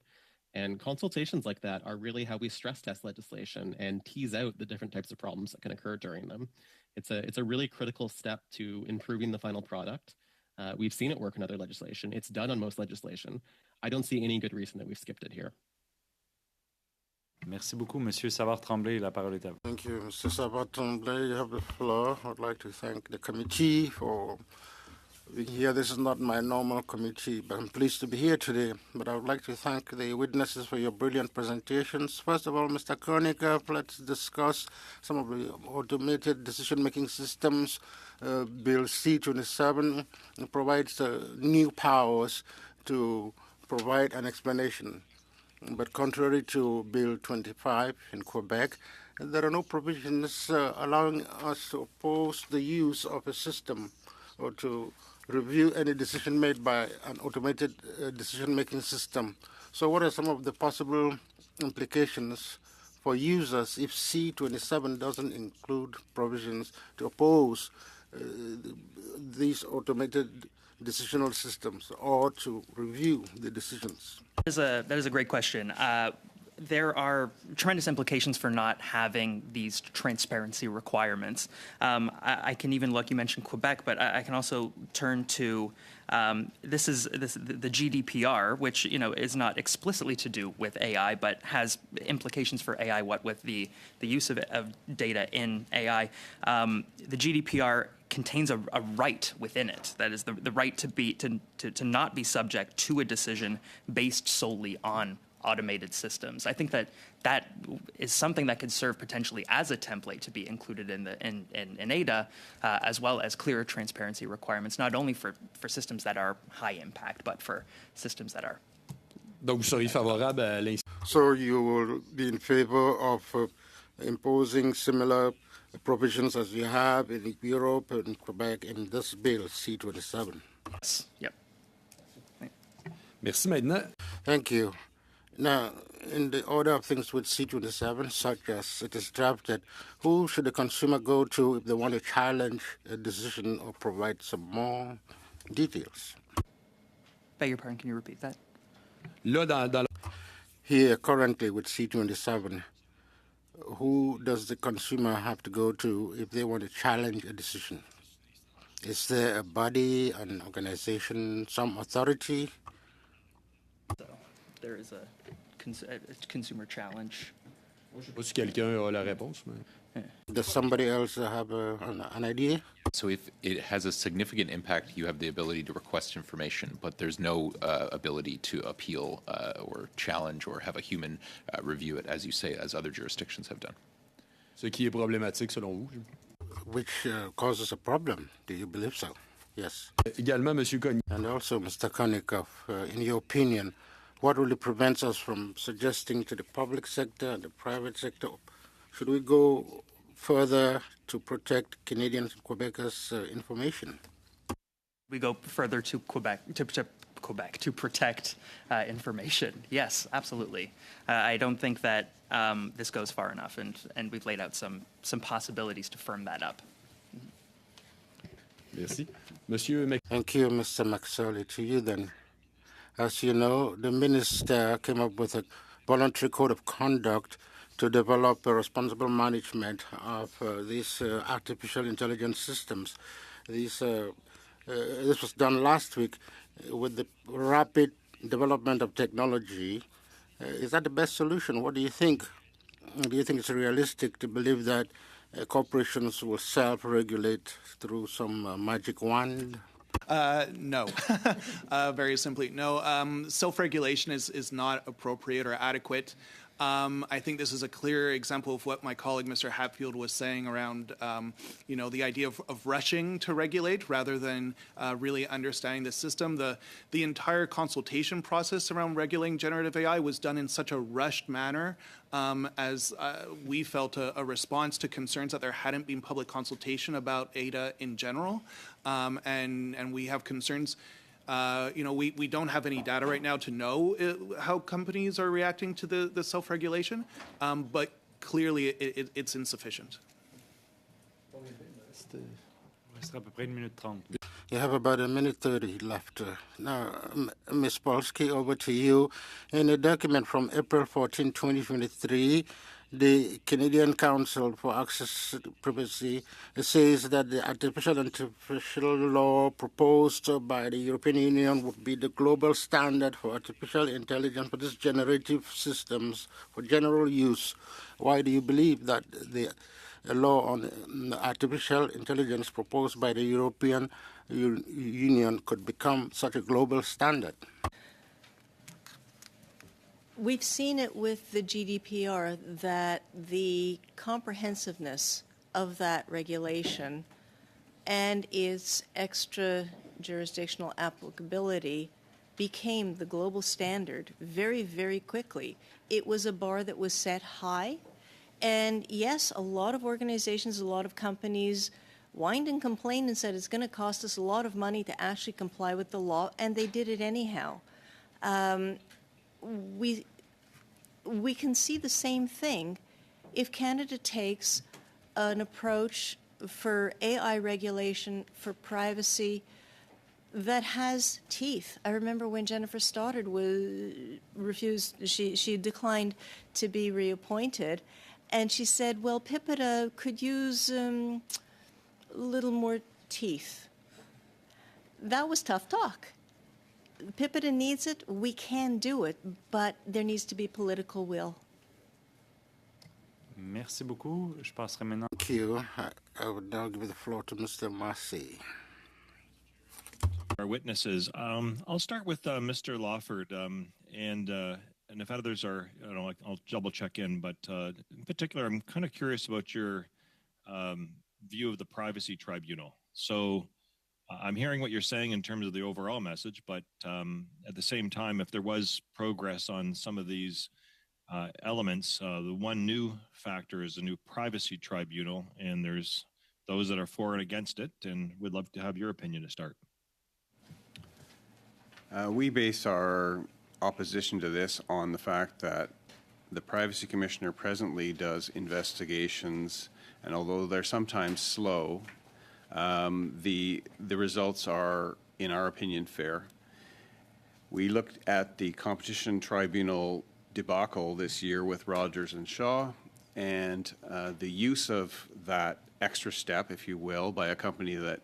And consultations like that are really how we stress test legislation and tease out the different types of problems that can occur during them. It's a really critical step to improving the final product. We've seen it work in other legislation. It's done on most legislation. I don't see any good reason that we've skipped it here. Merci beaucoup, Monsieur Savard-Tremblay. La parole est à vous. Thank you, Mr. Savard-Tremblay. You have the floor. I would like to thank the committee for being here. This is not my normal committee, but I'm pleased to be here today. But I would like to thank the witnesses for your brilliant presentations. First of all, Mr. Konikoff, let's discuss some of the automated decision-making systems. Bill C-27 provides new powers to provide an explanation. But contrary to Bill 25 in Quebec, there are no provisions allowing us to oppose the use of a system or to review any decision made by an automated decision-making system. So what are some of the possible implications for users if C-27 doesn't include provisions to oppose these automated decisional systems or to review the decisions? That is a great question. there are tremendous implications for not having these transparency requirements. I can even look, you mentioned Quebec, but I can also turn to the GDPR, which is not explicitly to do with AI, but has implications for AI. What with the use of data in AI, the GDPR contains a right within it. That is the right to not be subject to a decision based solely on automated systems. I think that is something that could serve potentially as a template to be included in ADA, as well as clearer transparency requirements, not only for systems that are high impact, but for systems that are. Donc, vous seriez favorable à So you will be in favor of imposing similar provisions as you have in Europe and Quebec in this bill, C-27? Yes. Yep. Merci maintenant. Thank you. Now, in the order of things with C-27, such as it is drafted, who should the consumer go to if they want to challenge a decision or provide some more details? Beg your pardon, can you repeat that? Là, Here, currently with C-27, who does the consumer have to go to if they want to challenge a decision? Is there a body, an organization, some authority? So there is a consumer challenge. Je ne sais pas si quelqu'un a la réponse. Mais... Does somebody else have an idea? So if it has a significant impact, you have the ability to request information, but there's no ability to appeal or challenge or have a human review it, as you say, as other jurisdictions have done. Ce qui est problématique selon vous. Which causes a problem. Do you believe so? Yes. Également, M. Cogny. And also, Mr. Konikoff, in your opinion, what really prevents us from suggesting to the public sector and the private sector, should we go further to protect Canadians and Quebecers' information? We go further to Quebec, to protect information. Yes, absolutely. I don't think that this goes far enough, and we've laid out some possibilities to firm that up. Merci. Monsieur Thank you, Mr. McSorley. To you then. As you know, the minister came up with a voluntary code of conduct to develop a responsible management of these artificial intelligence systems. This was done last week with the rapid development of technology. Is that the best solution? What do you think? Do you think it's realistic to believe that corporations will self-regulate through some magic wand? No. Very simply, no. Self-regulation is not appropriate or adequate. I think this is a clear example of what my colleague, Mr. Hatfield, was saying around, the idea of rushing to regulate rather than really understanding the system. The entire consultation process around regulating generative AI was done in such a rushed manner as we felt a response to concerns that there hadn't been public consultation about ADA in general. And we have concerns. We don't have any data right now to know how companies are reacting to the self-regulation, but clearly it's insufficient. You have about 1:30 left. Now, Ms. Polsky, over to you. In a document from April 14, 2023, the Canadian Council for Access to Privacy says that the artificial law proposed by the European Union would be the global standard for artificial intelligence for these generative systems for general use. Why do you believe that the law on artificial intelligence proposed by the European Union could become such a global standard? We've seen it with the GDPR that the comprehensiveness of that regulation and its extra-jurisdictional applicability became the global standard very, very quickly. It was a bar that was set high. And yes, a lot of organizations, a lot of companies whined and complained and said it's going to cost us a lot of money to actually comply with the law, and they did it anyhow. We can see the same thing if Canada takes an approach for AI regulation, for privacy, that has teeth. I remember when Jennifer Stoddard she declined to be reappointed, and she said, well, PIPEDA could use a little more teeth. That was tough talk. PIPEDA needs it, we can do it, but there needs to be political will. Merci beaucoup. Je passerai maintenant. Thank you. I would now give the floor to Mr. Massey. Our witnesses. I'll start with Mr. Lawford, and if others are, I'll double check in. But in particular, I'm kind of curious about your view of the privacy tribunal. So I'm hearing what you're saying in terms of the overall message, but at the same time, if there was progress on some of these elements, the one new factor is a new privacy tribunal, and there's those that are for and against it, and we'd love to have your opinion to start. We base our opposition to this on the fact that the Privacy Commissioner presently does investigations, and although they're sometimes slow, the results are, in our opinion, fair. We looked at the Competition Tribunal debacle this year with Rogers and Shaw, and the use of that extra step, if you will, by a company that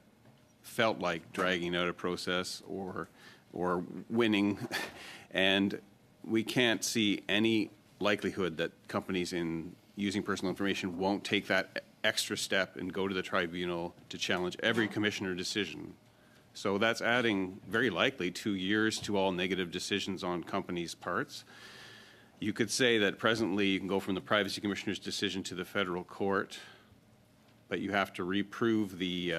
felt like dragging out a process or winning, and we can't see any likelihood that companies in using personal information won't take that extra step and go to the tribunal to challenge every commissioner decision. So that's adding very likely 2 years to all negative decisions on companies' parts. You could say that presently you can go from the Privacy Commissioner's decision to the federal court, but you have to reprove the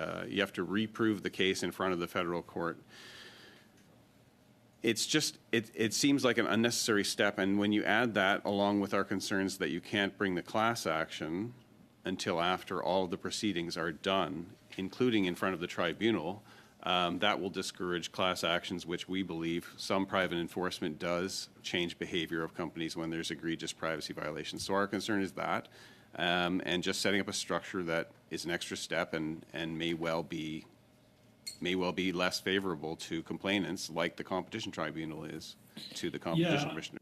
case in front of the federal court. It's just, it seems like an unnecessary step, and when you add that along with our concerns that you can't bring the class action until after all of the proceedings are done, including in front of the tribunal, that will discourage class actions, which we believe some private enforcement does change behavior of companies when there's egregious privacy violations. So our concern is that, and just setting up a structure that is an extra step and may well be less favorable to complainants, like the Competition Tribunal is to the Competition Commissioner.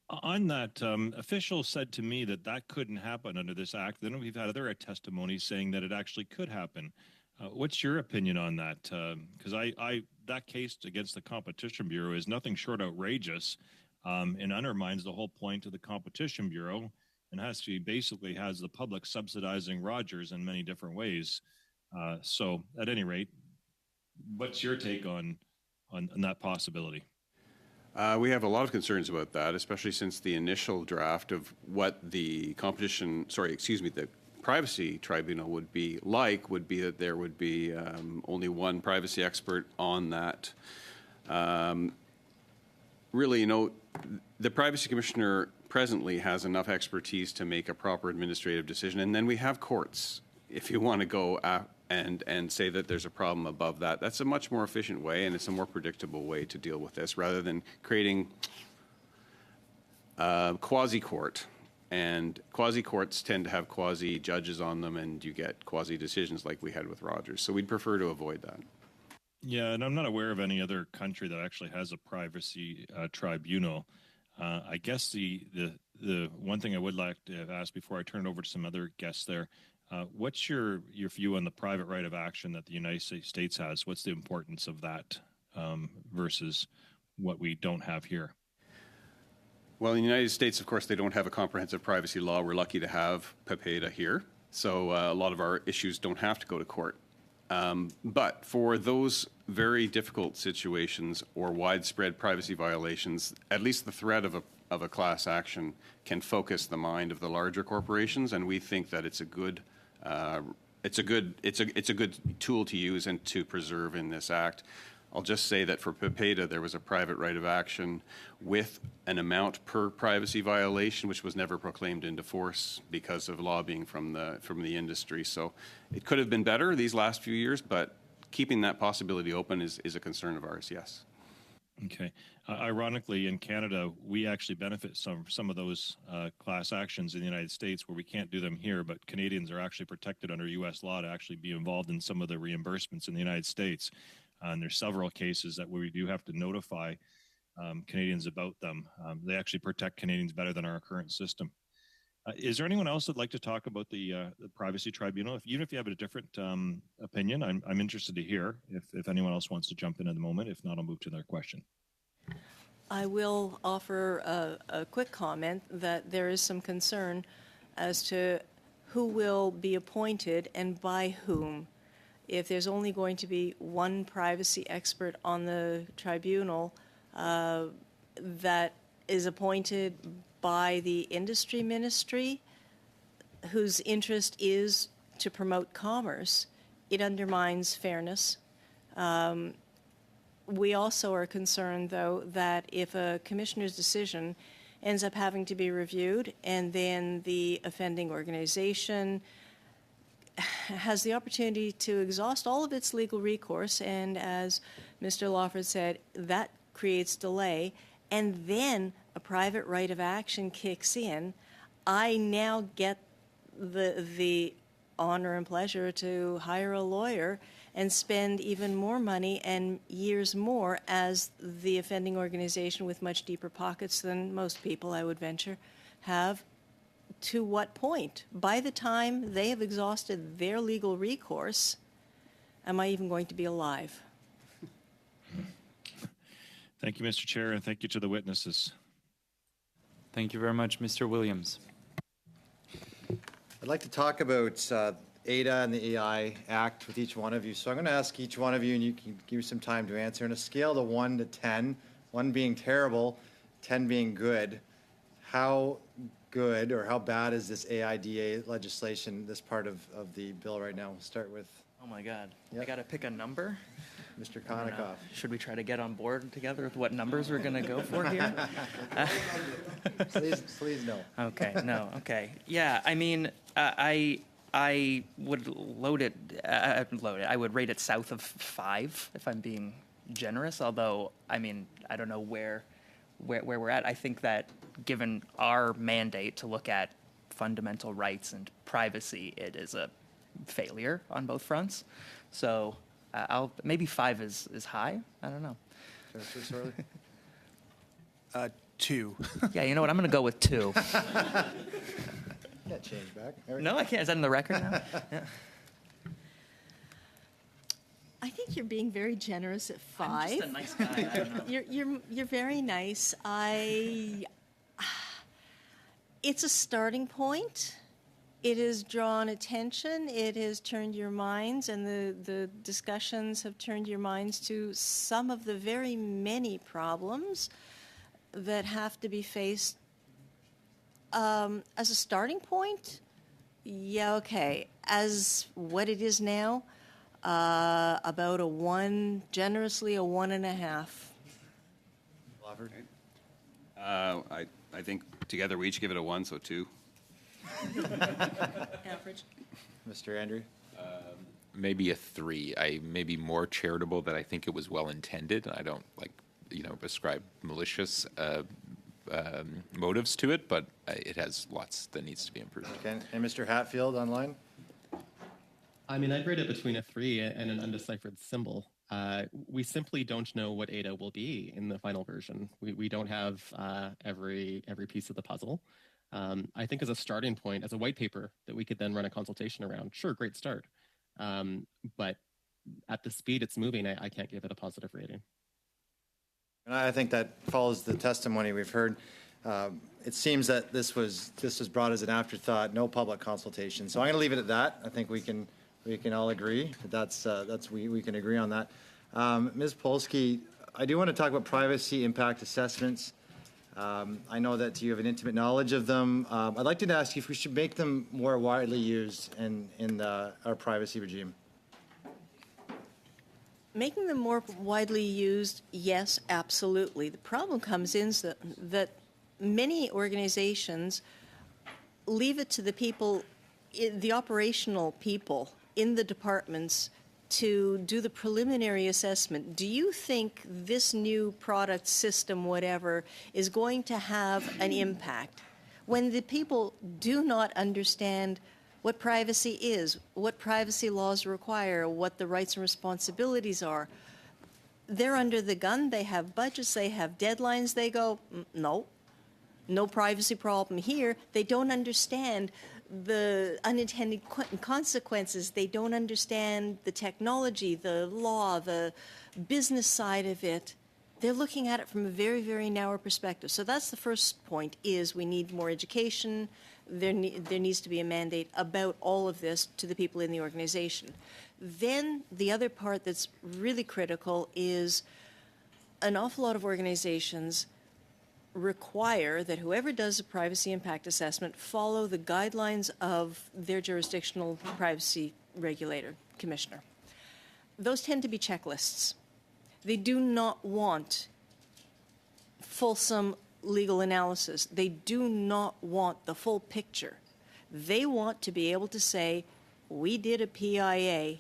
On that, officials said to me that couldn't happen under this act. Then we've had other testimonies saying that it actually could happen. What's your opinion on that? Because that case against the Competition Bureau is nothing short outrageous, and undermines the whole point of the Competition Bureau, and basically has the public subsidizing Rogers in many different ways. So, at any rate, what's your take on that possibility? We have a lot of concerns about that, especially since the initial draft of what the the Privacy Tribunal would be that there would be only one privacy expert on that. Really, the Privacy Commissioner presently has enough expertise to make a proper administrative decision, and then we have courts. If you want to go and say that there's a problem above that, that's a much more efficient way, and it's a more predictable way to deal with this, rather than creating quasi-court. And quasi-courts tend to have quasi-judges on them, and you get quasi-decisions like we had with Rogers. So we'd prefer to avoid that. Yeah, and I'm not aware of any other country that actually has a privacy tribunal. I guess the one thing I would like to ask before I turn it over to some other guests there, what's your view on the private right of action that the United States has? What's the importance of that versus what we don't have here? Well, in the United States, of course, they don't have a comprehensive privacy law. We're lucky to have PIPEDA here, so a lot of our issues don't have to go to court. But for those very difficult situations or widespread privacy violations, at least the threat of a class action can focus the mind of the larger corporations, and we think that it's a good tool to use and to preserve in this act. I'll just say that for PIPEDA, there was a private right of action with an amount per privacy violation, which was never proclaimed into force because of lobbying from the industry. So it could have been better these last few years, but keeping that possibility open is a concern of ours, yes. Okay. Ironically, in Canada, we actually benefit some of those class actions in the United States where we can't do them here, but Canadians are actually protected under U.S. law to actually be involved in some of the reimbursements in the United States. And there's several cases that we do have to notify Canadians about them. They actually protect Canadians better than our current system. Is there anyone else that'd like to talk about the Privacy Tribunal? Even if you have a different opinion, I'm interested to hear if anyone else wants to jump in at the moment. If not, I'll move to their question. I will offer a quick comment that there is some concern as to who will be appointed and by whom. If there's only going to be one privacy expert on the tribunal that is appointed by the industry ministry, whose interest is to promote commerce, it undermines fairness. We also are concerned, though, that if a commissioner's decision ends up having to be reviewed and then the offending organization has the opportunity to exhaust all of its legal recourse, and as Mr. Lawford said, that creates delay, and then a private right of action kicks in, I now get the honor and pleasure to hire a lawyer and spend even more money and years more as the offending organization with much deeper pockets than most people, I would venture, have. To what point? By the time they have exhausted their legal recourse, am I even going to be alive? Thank you, Mr. Chair, and thank you to the witnesses. Thank you very much, Mr. Williams. I'd like to talk about ADA and the AI Act with each one of you. So I'm going to ask each one of you, and you can give me some time to answer, on a scale of 1 to 10, 1 being terrible, 10 being good, how good or how bad is this AIDA legislation, this part of the bill right now? We'll start with... Oh my God, Yep. I got to pick a number? Mr. Konikoff. Should we try to get on board together with what numbers we're going to go for here? Please no. Okay, no, okay. Yeah, I mean, I would load it. I would rate it south of 5 if I'm being generous. Although, I mean, I don't know where we're at. I think that given our mandate to look at fundamental rights and privacy, it is a failure on both fronts. So maybe 5 is high. I don't know. Councillor Sorley? 2. Yeah, you know what? I'm going to go with 2. Can't change back. No, I can't. Is that in the record now? Yeah. I think you're being very generous at 5. I'm just a nice guy. I don't know. You're very nice. It's a starting point. It has drawn attention. It has turned your minds, and the discussions have turned your minds to some of the very many problems that have to be faced. As a starting point, yeah, okay. As what it is now, about a 1, generously a 1.5. Lawford? I think together we each give it a 1, so 2. Average. Mr. Andrew? Maybe a 3. I may be more charitable that I think it was well intended. I don't ascribe malicious motives to it, but it has lots that needs to be improved. Okay. And Mr. Hatfield online? I mean, I'd rate it between a 3 and an undeciphered symbol. We simply don't know what ADA will be in the final version. We don't have every piece of the puzzle. I think as a starting point, as a white paper that we could then run a consultation around, sure, great start. But at the speed it's moving, I can't give it a positive rating. And I think that follows the testimony we've heard. It seems that this was brought as an afterthought, no public consultation. So I'm going to leave it at that. I think we can all agree that we can agree on that. Ms. Polsky, I do want to talk about privacy impact assessments. I know that you have an intimate knowledge of them. I'd like to ask you if we should make them more widely used in our privacy regime. Making them more widely used, yes, absolutely. The problem comes in that many organizations leave it to the people, the operational people in the departments to do the preliminary assessment. Do you think this new product system, whatever, is going to have an impact? When the people do not understand what privacy is, what privacy laws require, what the rights and responsibilities are, they're under the gun. They have budgets. They have deadlines. They go, no privacy problem here. They don't understand the unintended consequences. They don't understand the technology, the law, the business side of it. They're looking at it from a very, very narrow perspective. So that's the first point, is we need more education. There needs to be a mandate about all of this to the people in the organization. Then the other part that's really critical is an awful lot of organizations require that whoever does a privacy impact assessment follow the guidelines of their jurisdictional privacy regulator, commissioner. Those tend to be checklists. They do not want fulsome legal analysis. They do not want the full picture. They want to be able to say, we did a PIA,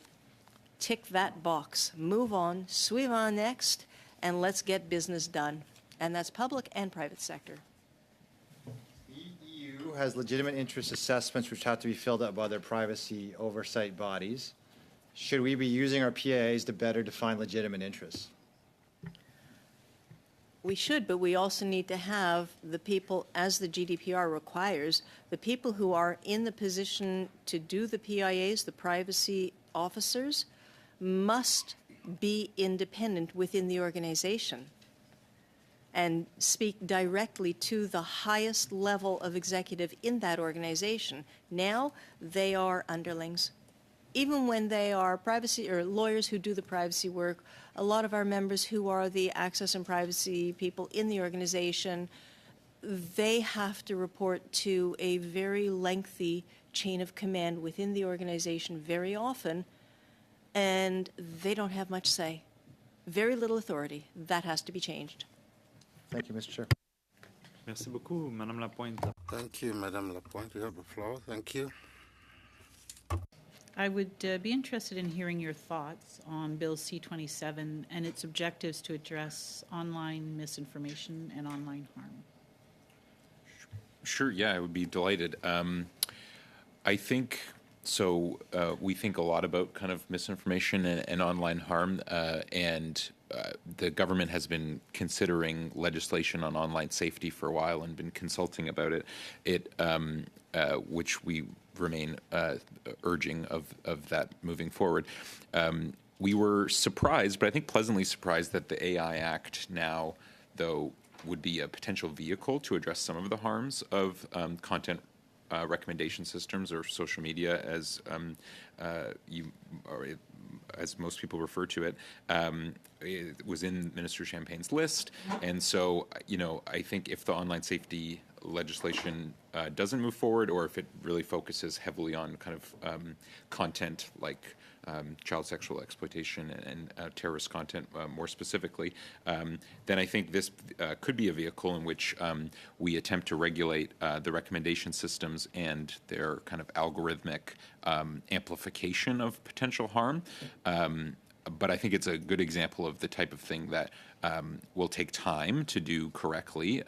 tick that box, move on, suivant next, and let's get business done. And that's public and private sector. The EU has legitimate interest assessments which have to be filled out by their privacy oversight bodies. Should we be using our PIAs to better define legitimate interests? We should, but we also need to have the people, as the GDPR requires, the people who are in the position to do the PIAs, the privacy officers, must be independent within the organization and speak directly to the highest level of executive in that organization. Now they are underlings. Even when they are privacy or lawyers who do the privacy work, a lot of our members who are the access and privacy people in the organization, they have to report to a very lengthy chain of command within the organization very often, and they don't have much say. Very little authority. That has to be changed. Thank you, Mr. Chair. Merci beaucoup, Madame Lapointe. Thank you, Madame Lapointe. You have the floor. Thank you. I would be interested in hearing your thoughts on Bill C-27 and its objectives to address online misinformation and online harm. Sure, yeah, I would be delighted. I think, so we think a lot about kind of misinformation and online harm, and the government has been considering legislation on online safety for a while and been consulting about it, which we remain urging of that moving forward. We were surprised, but I think pleasantly surprised, that the AI Act now, though, would be a potential vehicle to address some of the harms of content recommendation systems, or social media, as as most people refer to it. It was in Minister Champagne's list, and so I think if the online safety legislation doesn't move forward, or if it really focuses heavily on kind of content like child sexual exploitation and terrorist content more specifically, then I think this could be a vehicle in which we attempt to regulate the recommendation systems and their kind of algorithmic amplification of potential harm. But I think it's a good example of the type of thing that will take time to do correctly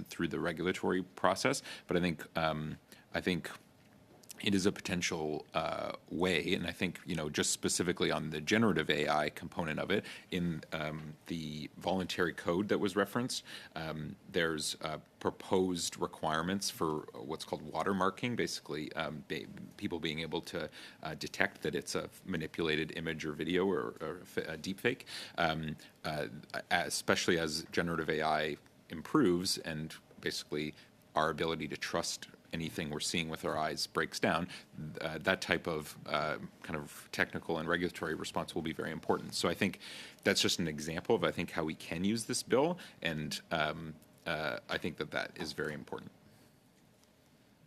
through the regulatory process. But I think it is a potential way, and I think just specifically on the generative AI component of it, in the voluntary code that was referenced, there's proposed requirements for what's called watermarking, basically people being able to detect that it's a manipulated image or video or a deepfake, especially as generative AI improves and basically our ability to trust anything we're seeing with our eyes breaks down. That type of kind of technical and regulatory response will be very important. So I think that's just an example of how we can use this bill, and I think that is very important.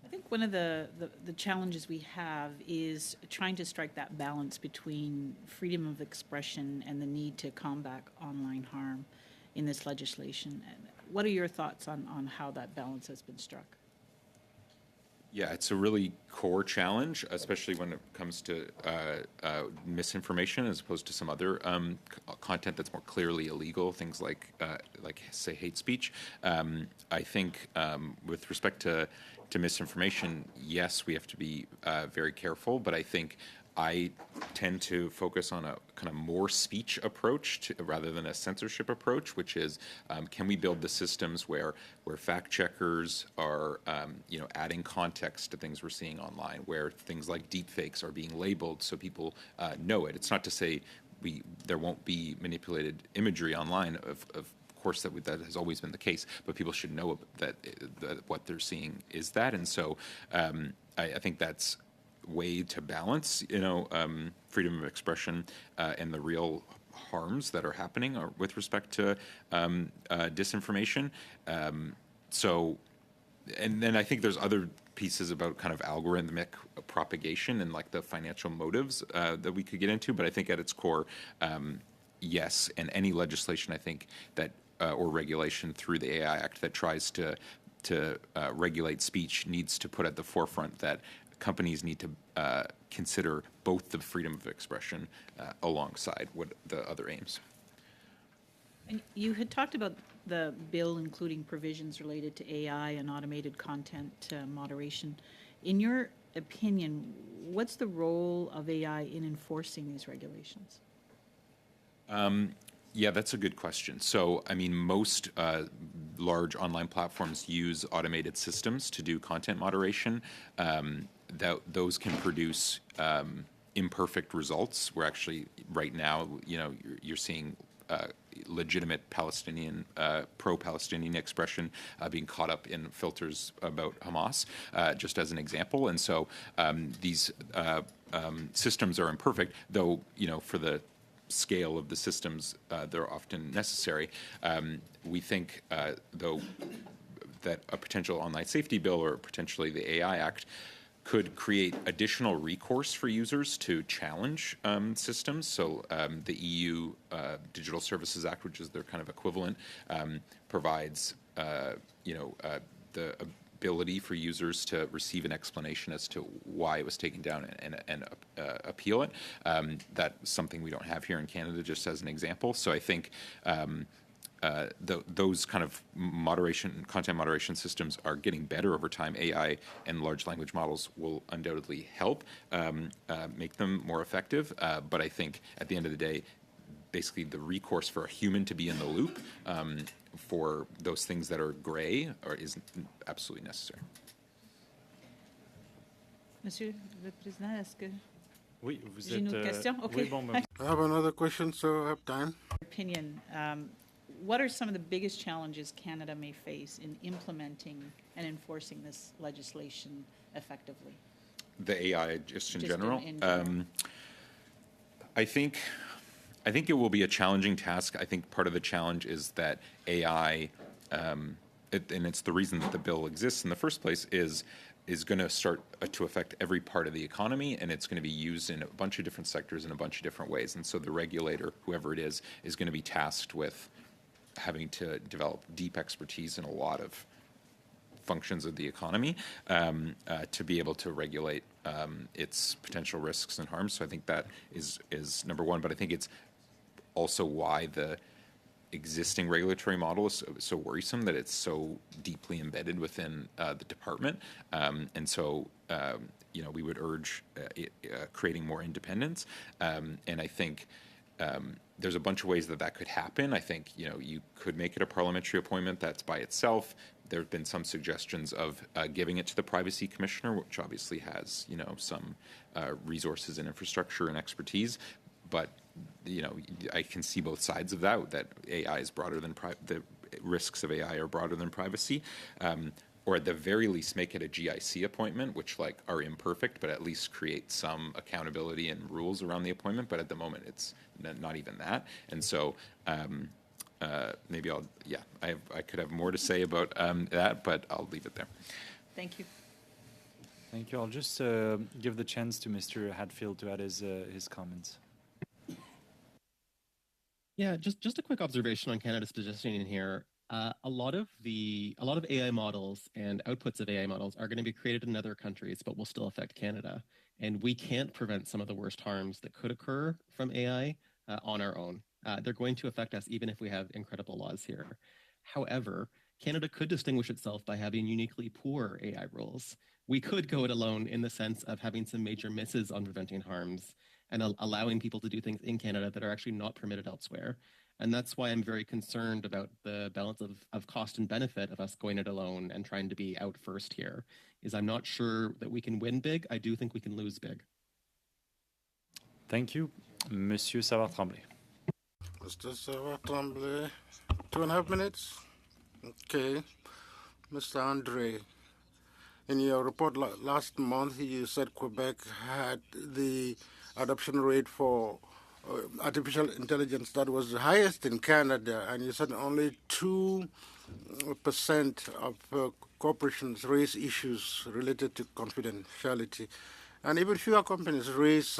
I think one of the challenges we have is trying to strike that balance between freedom of expression and the need to combat online harm in this legislation. What are your thoughts on how that balance has been struck? Yeah, it's a really core challenge, especially when it comes to misinformation, as opposed to some other content that's more clearly illegal, things like say hate speech. I think with respect to misinformation, yes, we have to be very careful, but I think I tend to focus on a kind of more speech approach rather than a censorship approach, which is can we build the systems where fact checkers are adding context to things we're seeing online, where things like deepfakes are being labeled so people know it. It's not to say there won't be manipulated imagery online. Of course, that has always been the case, but people should know that what they're seeing is that. And so I think that's way to balance, freedom of expression and the real harms that are happening with respect to disinformation. And then I think there's other pieces about kind of algorithmic propagation and like the financial motives that we could get into. But I think at its core, yes, and any legislation I think that or regulation through the AI Act that tries to regulate speech needs to put at the forefront that companies need to consider both the freedom of expression alongside what the other aims. And you had talked about the bill including provisions related to AI and automated content moderation. In your opinion, what's the role of AI in enforcing these regulations? Yeah, that's a good question. So, I mean, most large online platforms use automated systems to do content moderation. Those can produce imperfect results. We're actually, right now, you're seeing legitimate Palestinian, pro-Palestinian expression being caught up in filters about Hamas, just as an example. And so these systems are imperfect, though, for the scale of the systems, they're often necessary. We think, though, that a potential online safety bill or potentially the AI Act could create additional recourse for users to challenge systems. So the EU Digital Services Act, which is their kind of equivalent, provides the ability for users to receive an explanation as to why it was taken down and appeal it. That's something we don't have here in Canada, just as an example. So I think those kind of content moderation systems are getting better over time. AI and large language models will undoubtedly help make them more effective. But I think at the end of the day, basically the recourse for a human to be in the loop for those things that are gray is absolutely necessary. Monsieur le Président, est-ce que Oui, vous j'ai une autre question? Okay. Oui, bon, I have another question, so I have time. Opinion. What are some of the biggest challenges Canada may face in implementing and enforcing this legislation effectively? The AI, just in Just general. in general. I think it will be a challenging task. I think part of the challenge is that AI, and it's the reason that the bill exists in the first place, is going to start to affect every part of the economy, and it's going to be used in a bunch of different sectors in a bunch of different ways. And so the regulator, whoever it is going to be tasked with having to develop deep expertise in a lot of functions of the economy to be able to regulate its potential risks and harms. So I think that is number one. But I think it's also why the existing regulatory model is so worrisome, that it's so deeply embedded within the department. And so, we would urge creating more independence. And I think there's a bunch of ways that could happen. I think, you could make it a parliamentary appointment that's by itself. There have been some suggestions of giving it to the Privacy Commissioner, which obviously has, some resources and infrastructure and expertise. But, I can see both sides of that AI is broader than the risks of AI are broader than privacy. Or at the very least, make it a GIC appointment, which are imperfect, but at least create some accountability and rules around the appointment. But at the moment, it's not even that. And so maybe I could have more to say about that, but I'll leave it there. Thank you. Thank you. I'll just give the chance to Mr. Hadfield to add his comments. Yeah, just a quick observation on Canada's positioning here. A lot of AI models and outputs of AI models are going to be created in other countries, but will still affect Canada. And we can't prevent some of the worst harms that could occur from AI on our own. They're going to affect us even if we have incredible laws here. However, Canada could distinguish itself by having uniquely poor AI rules. We could go it alone in the sense of having some major misses on preventing harms, and allowing people to do things in Canada that are actually not permitted elsewhere. And that's why I'm very concerned about the balance of cost and benefit of us going it alone and trying to be out first here. Is I'm not sure that we can win big. I do think we can lose big. Thank you. Monsieur Savard-Tremblay. Mr. Savard-Tremblay, 2.5 minutes. Okay. Mr. Andre, in your report last month, you said Quebec had the adoption rate for artificial intelligence that was the highest in Canada, and you said only 2% of corporations raise issues related to confidentiality, and even fewer companies raise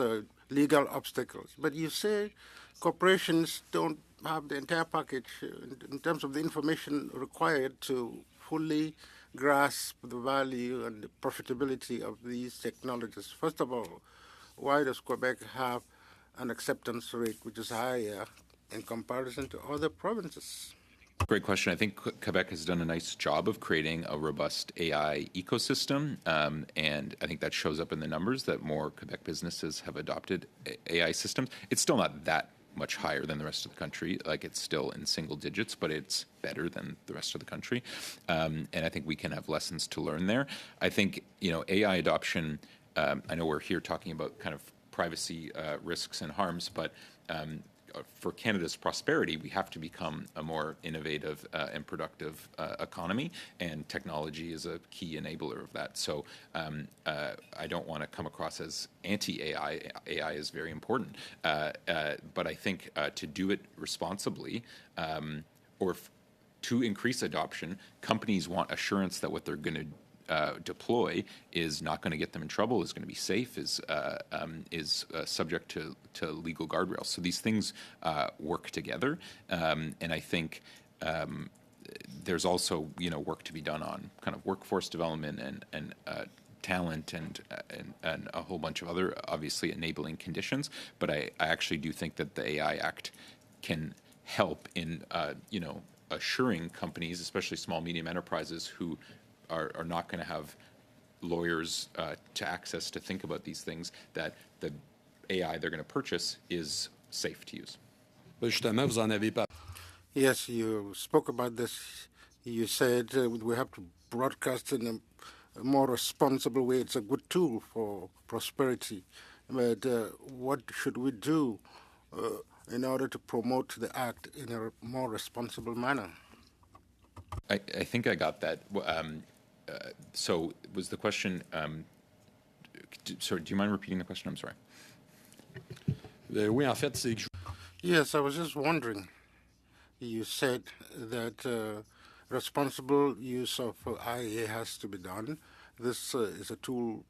legal obstacles. But you say corporations don't have the entire package in terms of the information required to fully grasp the value and the profitability of these technologies. First of all, why does Quebec have an acceptance rate which is higher in comparison to other provinces? Great question. I think Quebec has done a nice job of creating a robust AI ecosystem, and I think that shows up in the numbers that more Quebec businesses have adopted AI systems. It's still not that much higher than the rest of the country. Like, it's still in single digits, but it's better than the rest of the country. And I think we can have lessons to learn there. I think, AI adoption, I know we're here talking about kind of privacy risks and harms, but for Canada's prosperity, we have to become a more innovative and productive economy, and technology is a key enabler of that. So I don't want to come across as anti-AI. AI is very important. But I think to do it responsibly or to increase adoption, companies want assurance that what they're going to deploy is not going to get them in trouble, is going to be safe, is subject to legal guardrails. So these things work together, and I think there's also work to be done on kind of workforce development and talent and a whole bunch of other obviously enabling conditions. But I actually do think that the AI Act can help in assuring companies, especially small medium enterprises who are not going to have lawyers to access to think about these things, that the AI they're going to purchase is safe to use. Yes, you spoke about this. You said we have to broadcast in a more responsible way. It's a good tool for prosperity. But what should we do in order to promote the act in a more responsible manner? I think I got that. So was the question, sorry, do you mind repeating the question? I'm sorry. Yes, I was just wondering. You said that responsible use of IA has to be done. This is a tool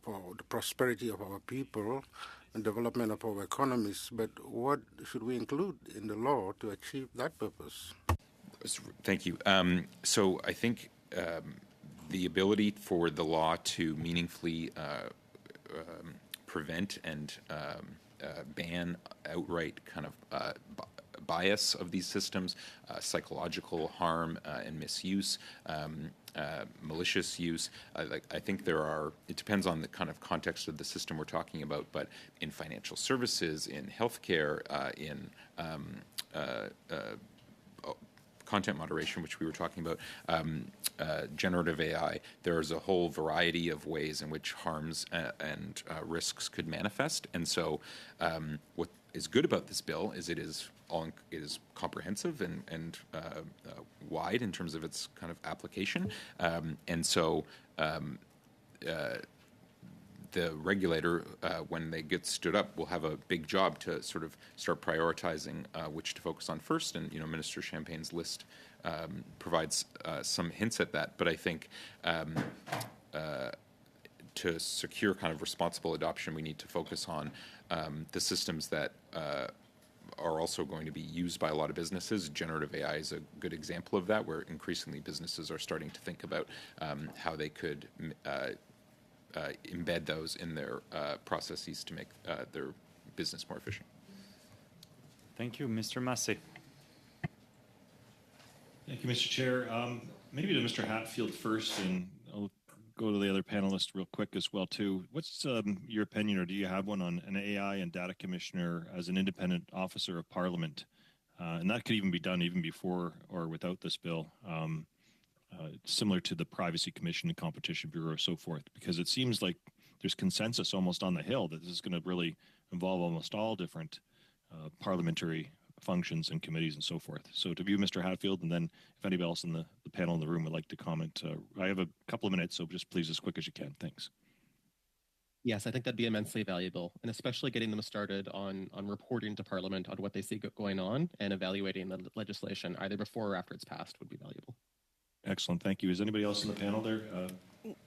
for the prosperity of our people and development of our economies. But what should we include in the law to achieve that purpose? Thank you. So I think the ability for the law to meaningfully prevent and ban outright kind of bias of these systems, psychological harm and misuse, malicious use. I think it depends on the kind of context of the system we're talking about, but in financial services, in healthcare, in content moderation, which we were talking about, generative AI, there's a whole variety of ways in which harms and risks could manifest. And so what is good about this bill is it is comprehensive and wide in terms of its kind of application. And so the regulator, when they get stood up, will have a big job to sort of start prioritizing which to focus on first. And, Minister Champagne's list provides some hints at that. But I think to secure kind of responsible adoption, we need to focus on the systems that are also going to be used by a lot of businesses. Generative AI is a good example of that, where increasingly businesses are starting to think about how they could embed those in their processes to make their business more efficient. Thank you. Mr. Massé. Thank you, Mr. Chair. Maybe to Mr. Hatfield first, and I'll go to the other panelists real quick as well too. What's your opinion, or do you have one, on an AI and data commissioner as an independent officer of Parliament? And that could even be done even before or without this bill, similar to the Privacy Commission and Competition Bureau, so forth, because it seems like there's consensus almost on the Hill that this is going to really involve almost all different parliamentary functions and committees and so forth. So to you, Mr. Hatfield, and then if anybody else in the panel in the room would like to comment, I have a couple of minutes, so just please as quick as you can. Thanks. Yes, I think that'd be immensely valuable, and especially getting them started on reporting to Parliament on what they see going on and evaluating the legislation either before or after it's passed would be valuable. Excellent, thank you. Is anybody else in the panel there?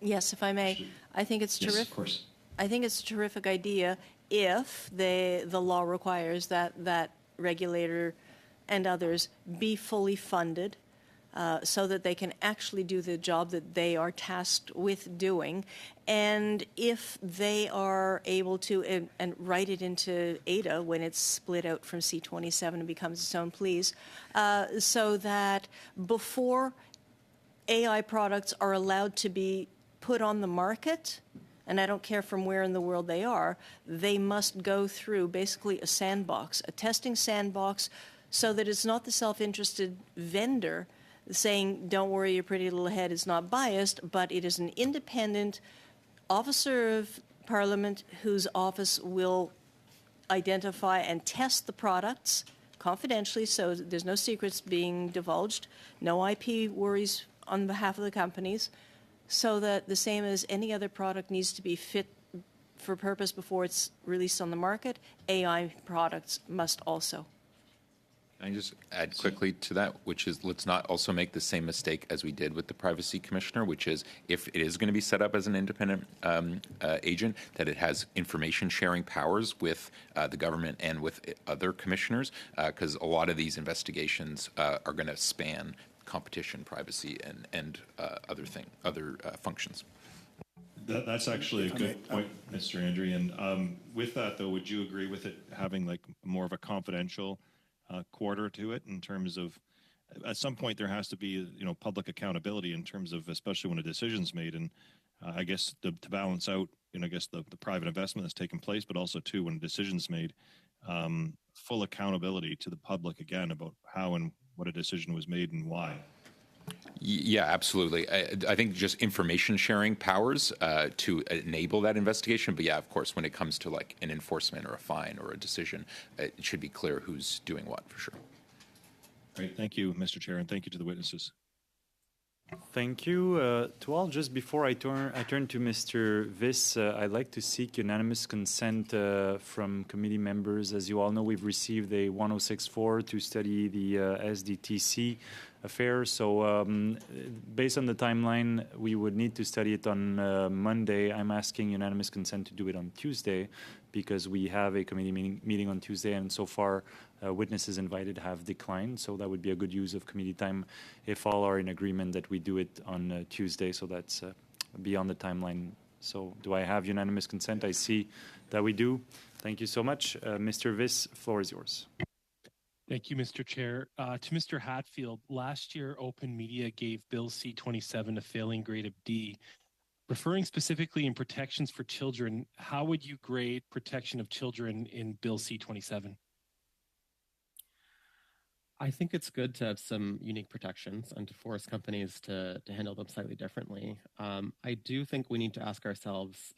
Yes, if I may. I think it's terrific. Yes, of course. I think it's a terrific idea if the law requires that regulator and others be fully funded so that they can actually do the job that they are tasked with doing. And if they are able to and write it into ADA when it's split out from C27 and becomes its own, please, so that before AI products are allowed to be put on the market, and I don't care from where in the world they are, they must go through basically a sandbox, a testing sandbox, so that it's not the self-interested vendor saying, don't worry, your pretty little head is not biased, but it is an independent officer of Parliament whose office will identify and test the products confidentially, so there's no secrets being divulged, no IP worries on behalf of the companies, so that the same as any other product needs to be fit for purpose before it's released on the market, AI products must also. Can I just add quickly to that, which is let's not also make the same mistake as we did with the Privacy Commissioner, which is if it is going to be set up as an independent agent, that it has information sharing powers with the government and with other commissioners, because a lot of these investigations are going to span competition, privacy, and other functions. That's actually a good point, Mr. Andry. And with that, though, would you agree with it having like more of a confidential quarter to it in terms of, at some point there has to be public accountability in terms of, especially when a decision's made, and I guess to balance out I guess the private investment that's taken place, but also too when a decision's made, full accountability to the public again about how and what a decision was made and why. Yeah, absolutely. I think just information sharing powers to enable that investigation. But yeah, of course, when it comes to like an enforcement or a fine or a decision, it should be clear who's doing what for sure. Great. Thank you, Mr. Chair, and thank you to the witnesses. Thank you to all. Just before I turn to Mr. Viss, I'd like to seek unanimous consent from committee members. As you all know, we've received a 1064 to study the SDTC affair. So based on the timeline, we would need to study it on Monday. I'm asking unanimous consent to do it on Tuesday because we have a committee meeting on Tuesday, and so far witnesses invited have declined. So that would be a good use of committee time if all are in agreement that we do it on Tuesday. So that's beyond the timeline. So do I have unanimous consent? I see that we do. Thank you so much. Mr. Viss, floor is yours. Thank you, Mr. Chair. To Mr. Hatfield, last year Open Media gave Bill C-27 a failing grade of D. Referring specifically in protections for children, how would you grade protection of children in Bill C-27? I think it's good to have some unique protections and to force companies to handle them slightly differently. I do think we need to ask ourselves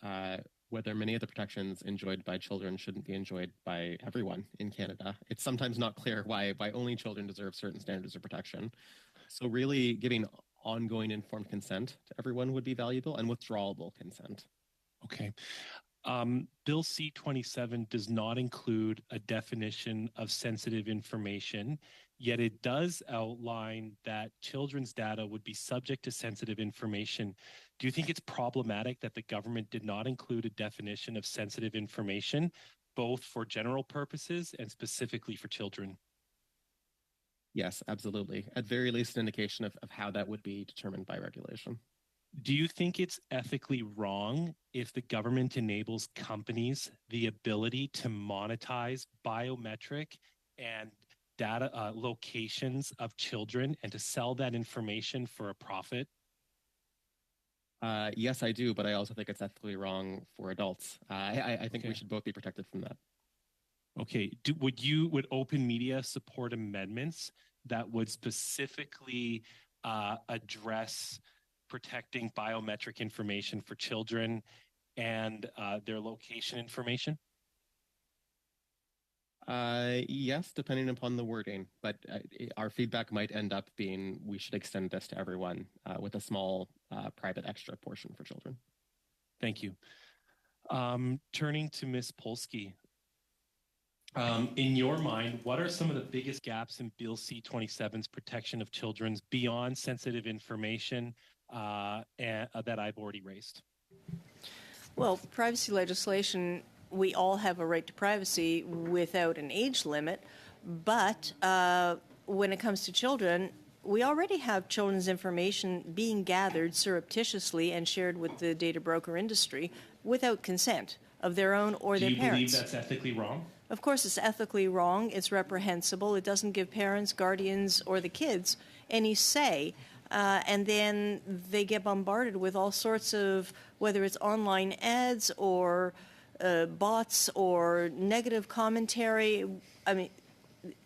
whether many of the protections enjoyed by children shouldn't be enjoyed by everyone in Canada. It's sometimes not clear why only children deserve certain standards of protection. So really giving ongoing informed consent to everyone would be valuable, and withdrawable consent. Okay. Bill C-27 does not include a definition of sensitive information, yet it does outline that children's data would be subject to sensitive information. Do you think it's problematic that the government did not include a definition of sensitive information, both for general purposes and specifically for children? Yes, absolutely. At very least, an indication of how that would be determined by regulation. Do you think it's ethically wrong if the government enables companies the ability to monetize biometric and data locations of children and to sell that information for a profit? Yes, I do, but I also think it's ethically wrong for adults. I think we should both be protected from that. Okay. Would open media support amendments that would specifically address protecting biometric information for children and their location information? Yes, depending upon the wording, but our feedback might end up being we should extend this to everyone with a small private extra portion for children. Thank you. Turning to Ms. Polsky, in your mind, what are some of the biggest gaps in Bill C-27's protection of children's beyond sensitive information that I've already raised? Well, privacy legislation, we all have a right to privacy without an age limit, but when it comes to children, we already have children's information being gathered surreptitiously and shared with the data broker industry without consent of their own or their parents. Do you believe that's ethically wrong? Of course, it's ethically wrong. It's reprehensible. It doesn't give parents, guardians, or the kids any say. And then they get bombarded with all sorts of, whether it's online ads or bots or negative commentary. I mean,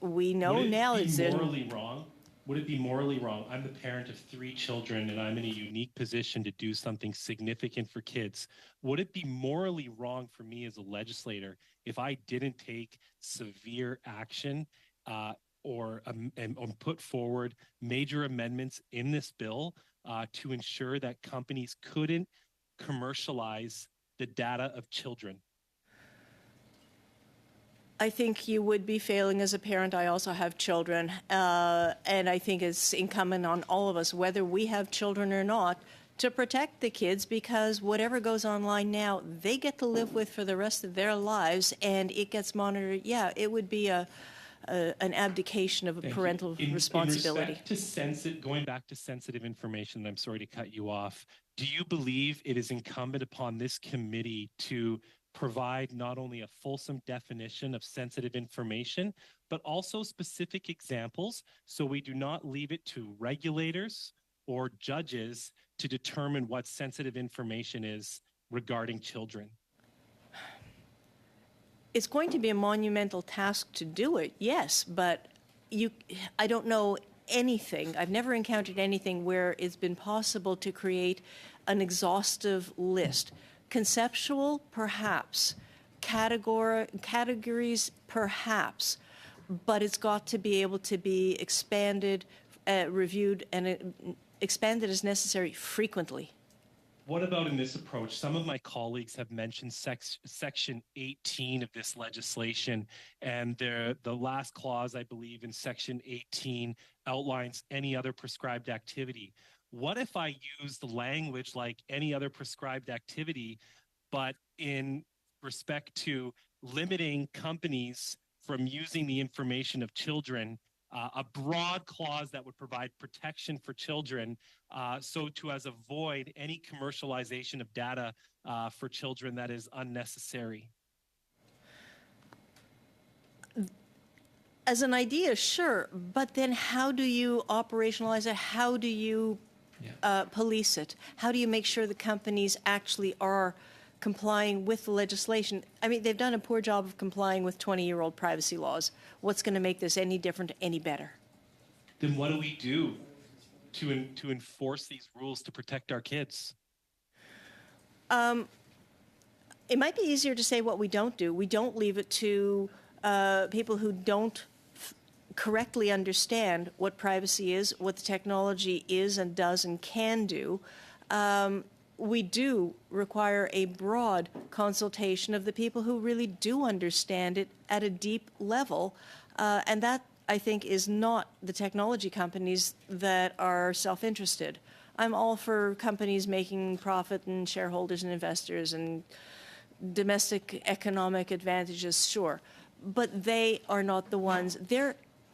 we know now it's in. Morally wrong? Would it be morally wrong? I'm the parent of 3 children, and I'm in a unique position to do something significant for kids. Would it be morally wrong for me as a legislator if I didn't take severe action or put forward major amendments in this bill to ensure that companies couldn't commercialize the data of children? I think you would be failing as a parent. I also have children, and I think it's incumbent on all of us, whether we have children or not, to protect the kids, because whatever goes online now, they get to live with for the rest of their lives, and it gets monitored. Yeah, it would be an abdication of a parental responsibility. In respect to going back to sensitive information, I'm sorry to cut you off, do you believe it is incumbent upon this committee to provide not only a fulsome definition of sensitive information, but also specific examples so we do not leave it to regulators or judges to determine what sensitive information is regarding children? It's going to be a monumental task to do it, yes, but I don't know anything. I've never encountered anything where it's been possible to create an exhaustive list. Conceptual, perhaps. Categories, perhaps. But it's got to be able to be expanded, reviewed, and expanded as necessary frequently. What about in this approach? Some of my colleagues have mentioned Section 18 of this legislation, and the last clause, I believe, in Section 18 outlines any other prescribed activity. What if I use the language like any other prescribed activity, but in respect to limiting companies from using the information of children, a broad clause that would provide protection for children so to as avoid any commercialization of data for children that is unnecessary? As an idea, sure, but then how do you operationalize it? How do you police it? How do you make sure the companies actually are complying with the legislation? I mean, they've done a poor job of complying with 20-year-old privacy laws. What's going to make this any different, any better? Then what do we do to enforce these rules to protect our kids? It might be easier to say what we don't do. We don't leave it to people who don't correctly understand what privacy is, what the technology is and does and can do. We do require a broad consultation of the people who really do understand it at a deep level, and that, I think, is not the technology companies that are self-interested. I'm all for companies making profit and shareholders and investors and domestic economic advantages, sure, but they are not the ones.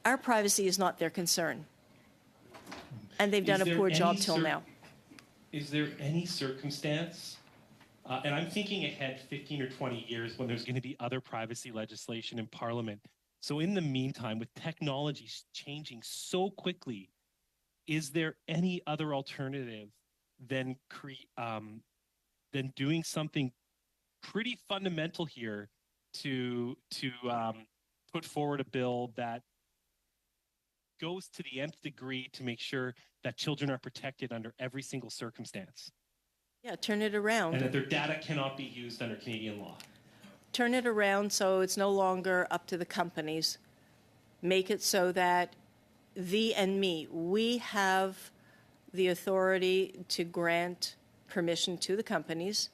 Our privacy is not their concern, and they've done a poor job till now. Is there any circumstance, and I'm thinking ahead 15 or 20 years when there's going to be other privacy legislation in Parliament. So in the meantime, with technology changing so quickly, is there any other alternative than doing something pretty fundamental here to put forward a bill that goes to the nth degree to make sure that children are protected under every single circumstance. Yeah, turn it around. And that their data cannot be used under Canadian law. Turn it around so it's no longer up to the companies. Make it so that thee and me, we have the authority to grant permission to the companies.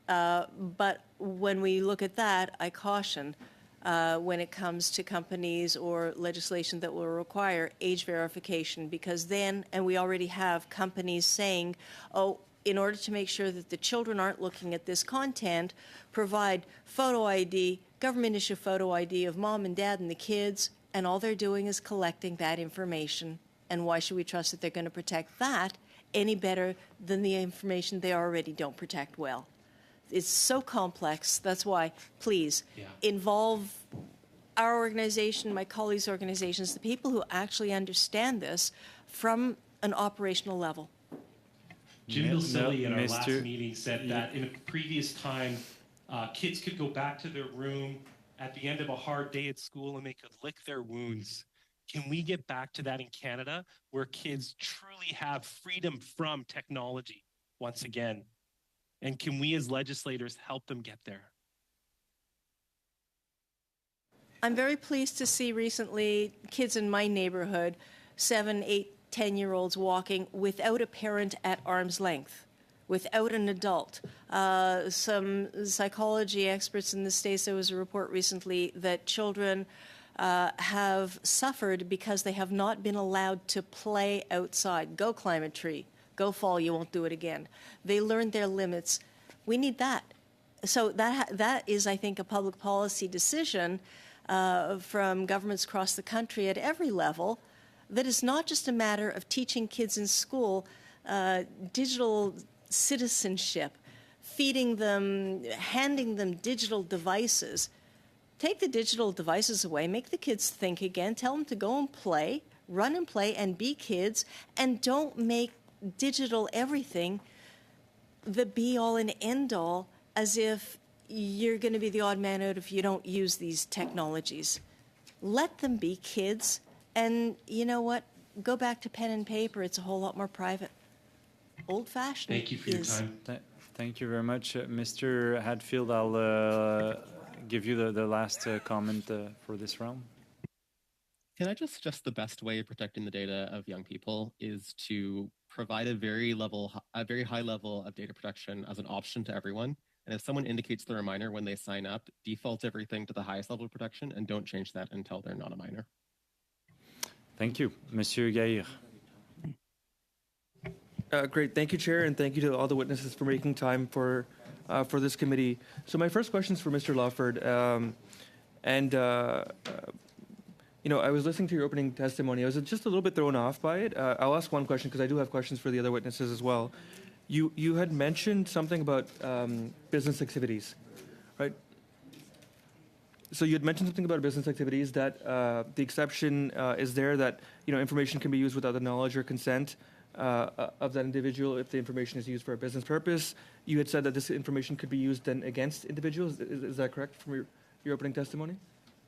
But when we look at that, I caution when it comes to companies or legislation that will require age verification, because then, and we already have companies saying, oh, in order to make sure that the children aren't looking at this content, provide photo ID, government issue photo ID of mom and dad and the kids, and all they're doing is collecting that information. And why should we trust that they're going to protect that any better than the information they already don't protect well? It's so complex. That's why, please, involve our organization, my colleagues' organizations, the people who actually understand this from an operational level. Jim Bilsilli in our last meeting said that in a previous time, kids could go back to their room at the end of a hard day at school and they could lick their wounds. Can we get back to that in Canada, where kids truly have freedom from technology once again? And can we as legislators help them get there? I'm very pleased to see recently kids in my neighborhood, 7, 8, 10-year-olds walking without a parent at arm's length, without an adult. Some psychology experts in the States, there was a report recently that children have suffered because they have not been allowed to play outside. Go climb a tree. Go fall, you won't do it again. They learned their limits. We need that. So that is, I think, a public policy decision from governments across the country at every level, that is not just a matter of teaching kids in school digital citizenship, feeding them, handing them digital devices. Take the digital devices away, make the kids think again, tell them to go and play, run and play and be kids, and don't make digital everything the be-all and end-all, as if you're going to be the odd man out if you don't use these technologies. Let them be kids, and you know what? Go back to pen and paper. It's a whole lot more private. Old-fashioned. Thank you for your time. Thank you very much. Mr. Hadfield, I'll give you the last comment for this round. Can I just suggest the best way of protecting the data of young people is to provide a very high level of data protection as an option to everyone. And if someone indicates they're a minor when they sign up, default everything to the highest level of protection and don't change that until they're not a minor. Thank you. Monsieur Gaillard. Great. Thank you, Chair, and thank you to all the witnesses for making time for this committee. So my first question is for Mr. Lawford. I was listening to your opening testimony. I was just a little bit thrown off by it. I'll ask one question because I do have questions for the other witnesses as well. You had mentioned something about business activities, right? So you had mentioned something about business activities, that the exception is there that information can be used without the knowledge or consent of that individual if the information is used for a business purpose. You had said that this information could be used then against individuals. Is that correct from your opening testimony?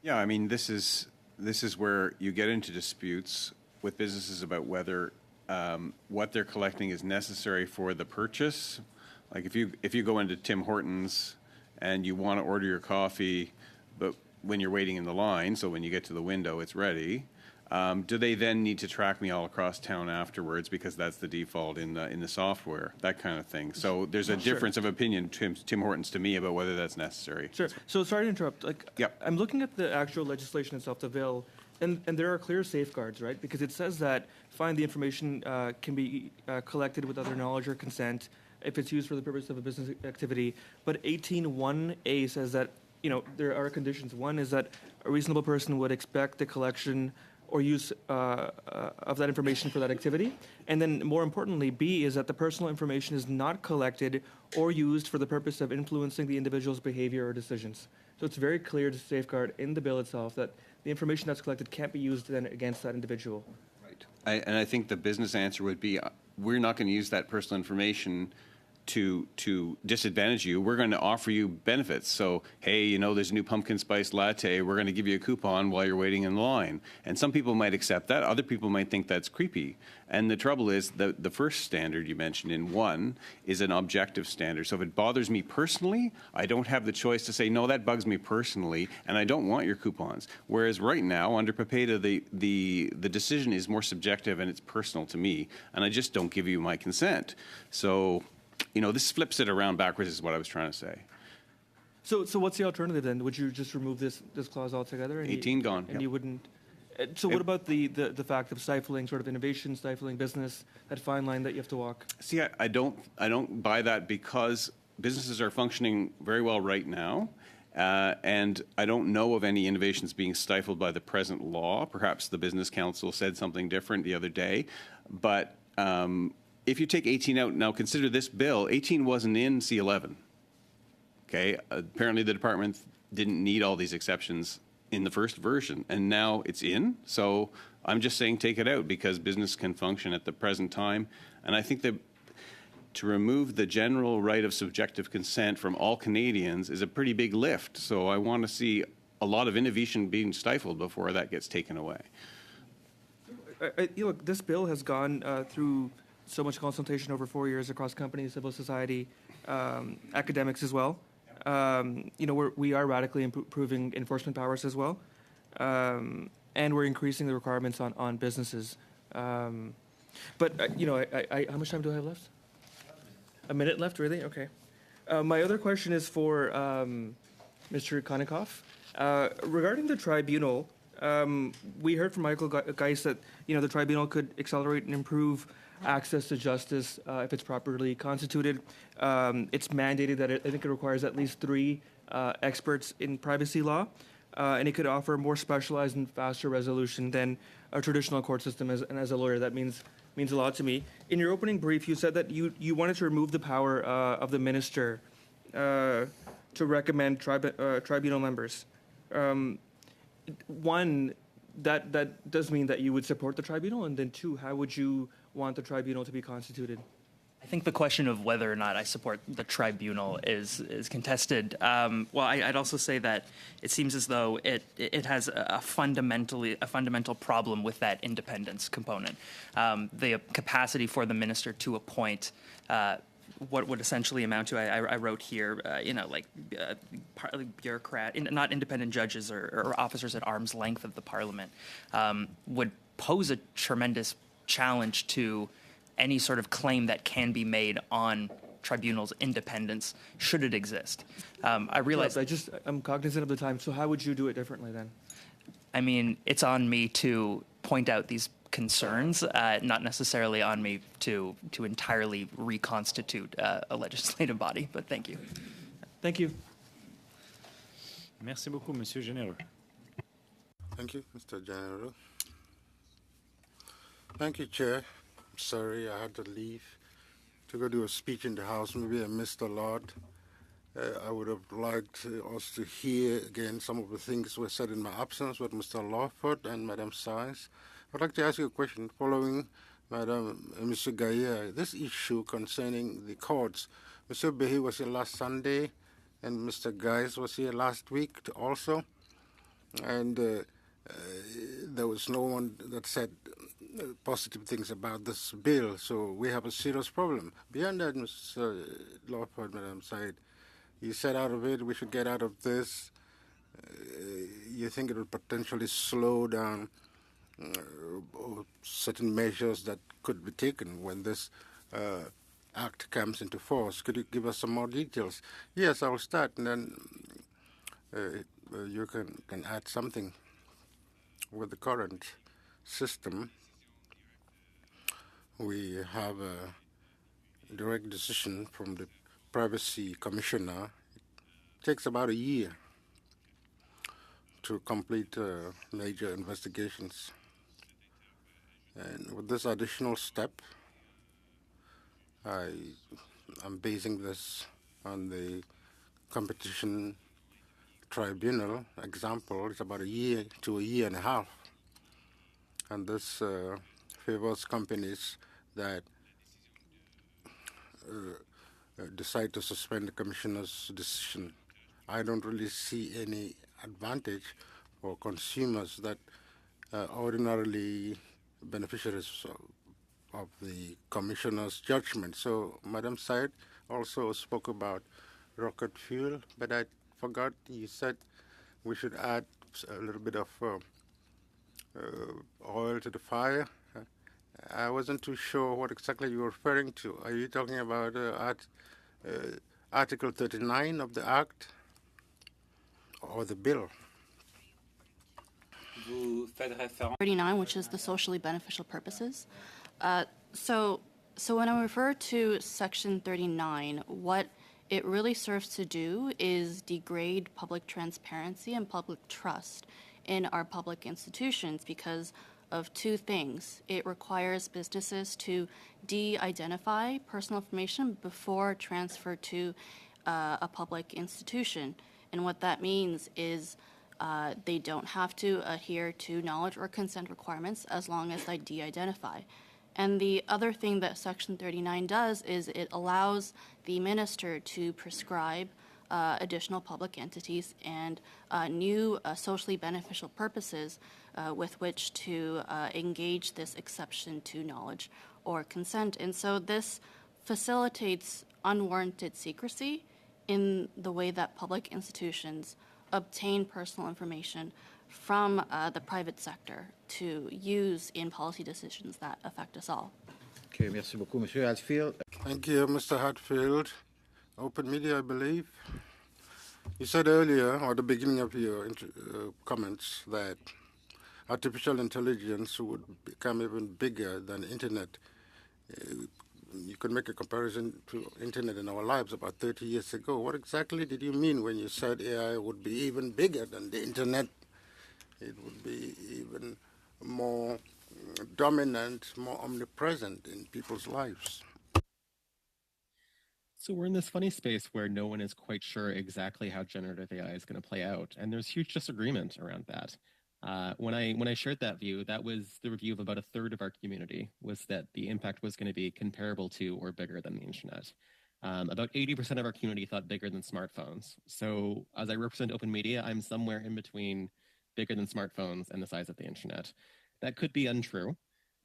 Yeah, I mean, this is where you get into disputes with businesses about whether what they're collecting is necessary for the purchase. Like if you go into Tim Hortons and you want to order your coffee, but when you're waiting in the line, so when you get to the window, it's ready. Do they then need to track me all across town afterwards because that's the default in the software, that kind of thing? So there's a difference of opinion, Tim Hortons to me, about whether that's necessary. Sure. So sorry to interrupt. I'm looking at the actual legislation itself, the bill, and there are clear safeguards, right? Because it says that the information can be collected without their knowledge or consent if it's used for the purpose of a business activity. But 18(1)A says that there are conditions. One is that a reasonable person would expect the collection or use of that information for that activity. And then more importantly, B is that the personal information is not collected or used for the purpose of influencing the individual's behavior or decisions. So it's very clear to safeguard in the bill itself that the information that's collected can't be used then against that individual. Right. And I think the business answer would be we're not going to use that personal information to disadvantage you. We're going to offer you benefits. So, hey, you know, there's a new pumpkin spice latte. We're going to give you a coupon while you're waiting in line. And some people might accept that. Other people might think that's creepy. And the trouble is the first standard you mentioned in 1 is an objective standard. So if it bothers me personally, I don't have the choice to say, no, that bugs me personally, and I don't want your coupons. Whereas right now, under PAPETA, the decision is more subjective and it's personal to me, and I just don't give you my consent. So, you know, this flips it around backwards is what I was trying to say. So what's the alternative then? Would you just remove this clause altogether? And 18 gone. And you wouldn't. So what about the fact of stifling sort of innovation, stifling business, that fine line that you have to walk? See, I don't buy that because businesses are functioning very well right now. And I don't know of any innovations being stifled by the present law. Perhaps the Business Council said something different the other day. But if you take 18 out, now consider this bill, 18 wasn't in C11. Okay, apparently the department didn't need all these exceptions in the first version, and now it's in. So I'm just saying take it out because business can function at the present time. And I think that to remove the general right of subjective consent from all Canadians is a pretty big lift. So I want to see a lot of innovation being stifled before that gets taken away. Look, this bill has gone through so much consultation over 4 years across companies, civil society, academics as well. You know, we are radically improving enforcement powers as well, and we're increasing the requirements on businesses. But you know, how much time do I have left? A minute left, really? Okay. My other question is for Mr. Konikoff. Regarding the tribunal, we heard from Michael Geis that, you know, the tribunal could accelerate and improve access to justice if it's properly constituted. It's mandated that I think it requires at least 3 experts in privacy law, and it could offer more specialized and faster resolution than a traditional court system. And as a lawyer, that means a lot to me. In your opening brief, you said that you wanted to remove the power of the minister to recommend tribunal members. One, that does mean that you would support the tribunal, and then 2, how would you want the tribunal to be constituted? I think the question of whether or not I support the tribunal is contested. Well, I'd also say that it seems as though it has a fundamental problem with that independence component. The capacity for the minister to appoint what would essentially amount to, I wrote here, you know, like partly bureaucrat, not independent judges or officers at arm's length of the parliament, would pose a tremendous challenge to any sort of claim that can be made on tribunal's independence, should it exist. I realize... I'm cognizant of the time, so how would you do it differently then? I mean, it's on me to point out these concerns, not necessarily on me to entirely reconstitute a legislative body, but thank you. Thank you. Merci beaucoup, Monsieur Généreux. Thank you, Mr. Généreux. Thank you, Chair. I'm sorry I had to leave to go do a speech in the House. Maybe I missed a lot. I would have liked us to hear again some of the things were said in my absence with Mr. Lawford and Madam Sines. I'd like to ask you a question following Mr. Gaillard. This issue concerning the courts. Mr. Behe was here last Sunday, and Mr. Geis was here last week also. And there was no one that said positive things about this bill, so we have a serious problem. Beyond that, Mr. Lawford, Madam Said, you said out of it, we should get out of this. You think it will potentially slow down certain measures that could be taken when this act comes into force. Could you give us some more details? Yes, I'll start, and then you can add something. With the current system, we have a direct decision from the Privacy Commissioner. It takes about a year to complete major investigations. And with this additional step, I'm basing this on the competition tribunal example. It's about a year to a year and a half. And this favors companies that decide to suspend the commissioner's decision. I don't really see any advantage for consumers that ordinarily beneficiaries of the commissioner's judgment. So Madam Syed also spoke about rocket fuel, but I forgot you said we should add a little bit of oil to the fire. I wasn't too sure what exactly you were referring to. Are you talking about Article 39 of the Act or the bill? 39, which is the socially beneficial purposes. So when I refer to Section 39, what it really serves to do is degrade public transparency and public trust in our public institutions because of two things. It requires businesses to de-identify personal information before transfer to a public institution. And what that means is they don't have to adhere to knowledge or consent requirements as long as they de-identify. And the other thing that Section 39 does is it allows the minister to prescribe additional public entities and new socially beneficial purposes with which to engage this exception to knowledge or consent. And so this facilitates unwarranted secrecy in the way that public institutions obtain personal information from the private sector to use in policy decisions that affect us all. Okay, merci beaucoup, Monsieur Hatfield. Thank you, Mr. Hatfield. Open Media, I believe. You said earlier, or at the beginning of your comments, that artificial intelligence would become even bigger than Internet. You could make a comparison to Internet in our lives about 30 years ago. What exactly did you mean when you said AI would be even bigger than the Internet? It would be even more dominant, more omnipresent in people's lives. So we're in this funny space where no one is quite sure exactly how generative AI is going to play out, and there's huge disagreement around that. When I shared that view, that was the review of about a third of our community, was that the impact was going to be comparable to or bigger than the internet. About 80% of our community thought bigger than smartphones. So as I represent open media, I'm somewhere in between bigger than smartphones and the size of the internet. That could be untrue,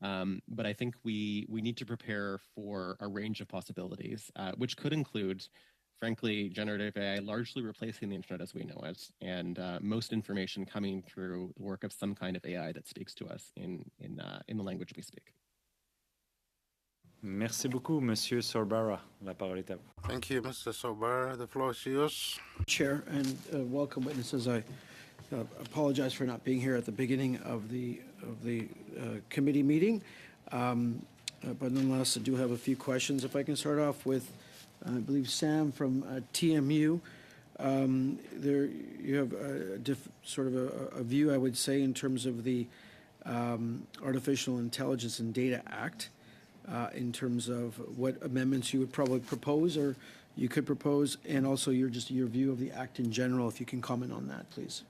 but I think we need to prepare for a range of possibilities, which could include, frankly, generative AI largely replacing the internet as we know it, and most information coming through the work of some kind of AI that speaks to us in the language we speak. Merci beaucoup, Monsieur Sorbara. La parole est à vous. Thank you, Mr. Sorbara. The floor is yours. Chair, and welcome witnesses. I apologize for not being here at the beginning of the committee meeting, but nonetheless, I do have a few questions. If I can start off with, I believe, Sam from TMU. There, you have sort of a view, I would say, in terms of the Artificial Intelligence and Data Act, in terms of what amendments you would probably propose or you could propose, and also your view of the Act in general, if you can comment on that, please.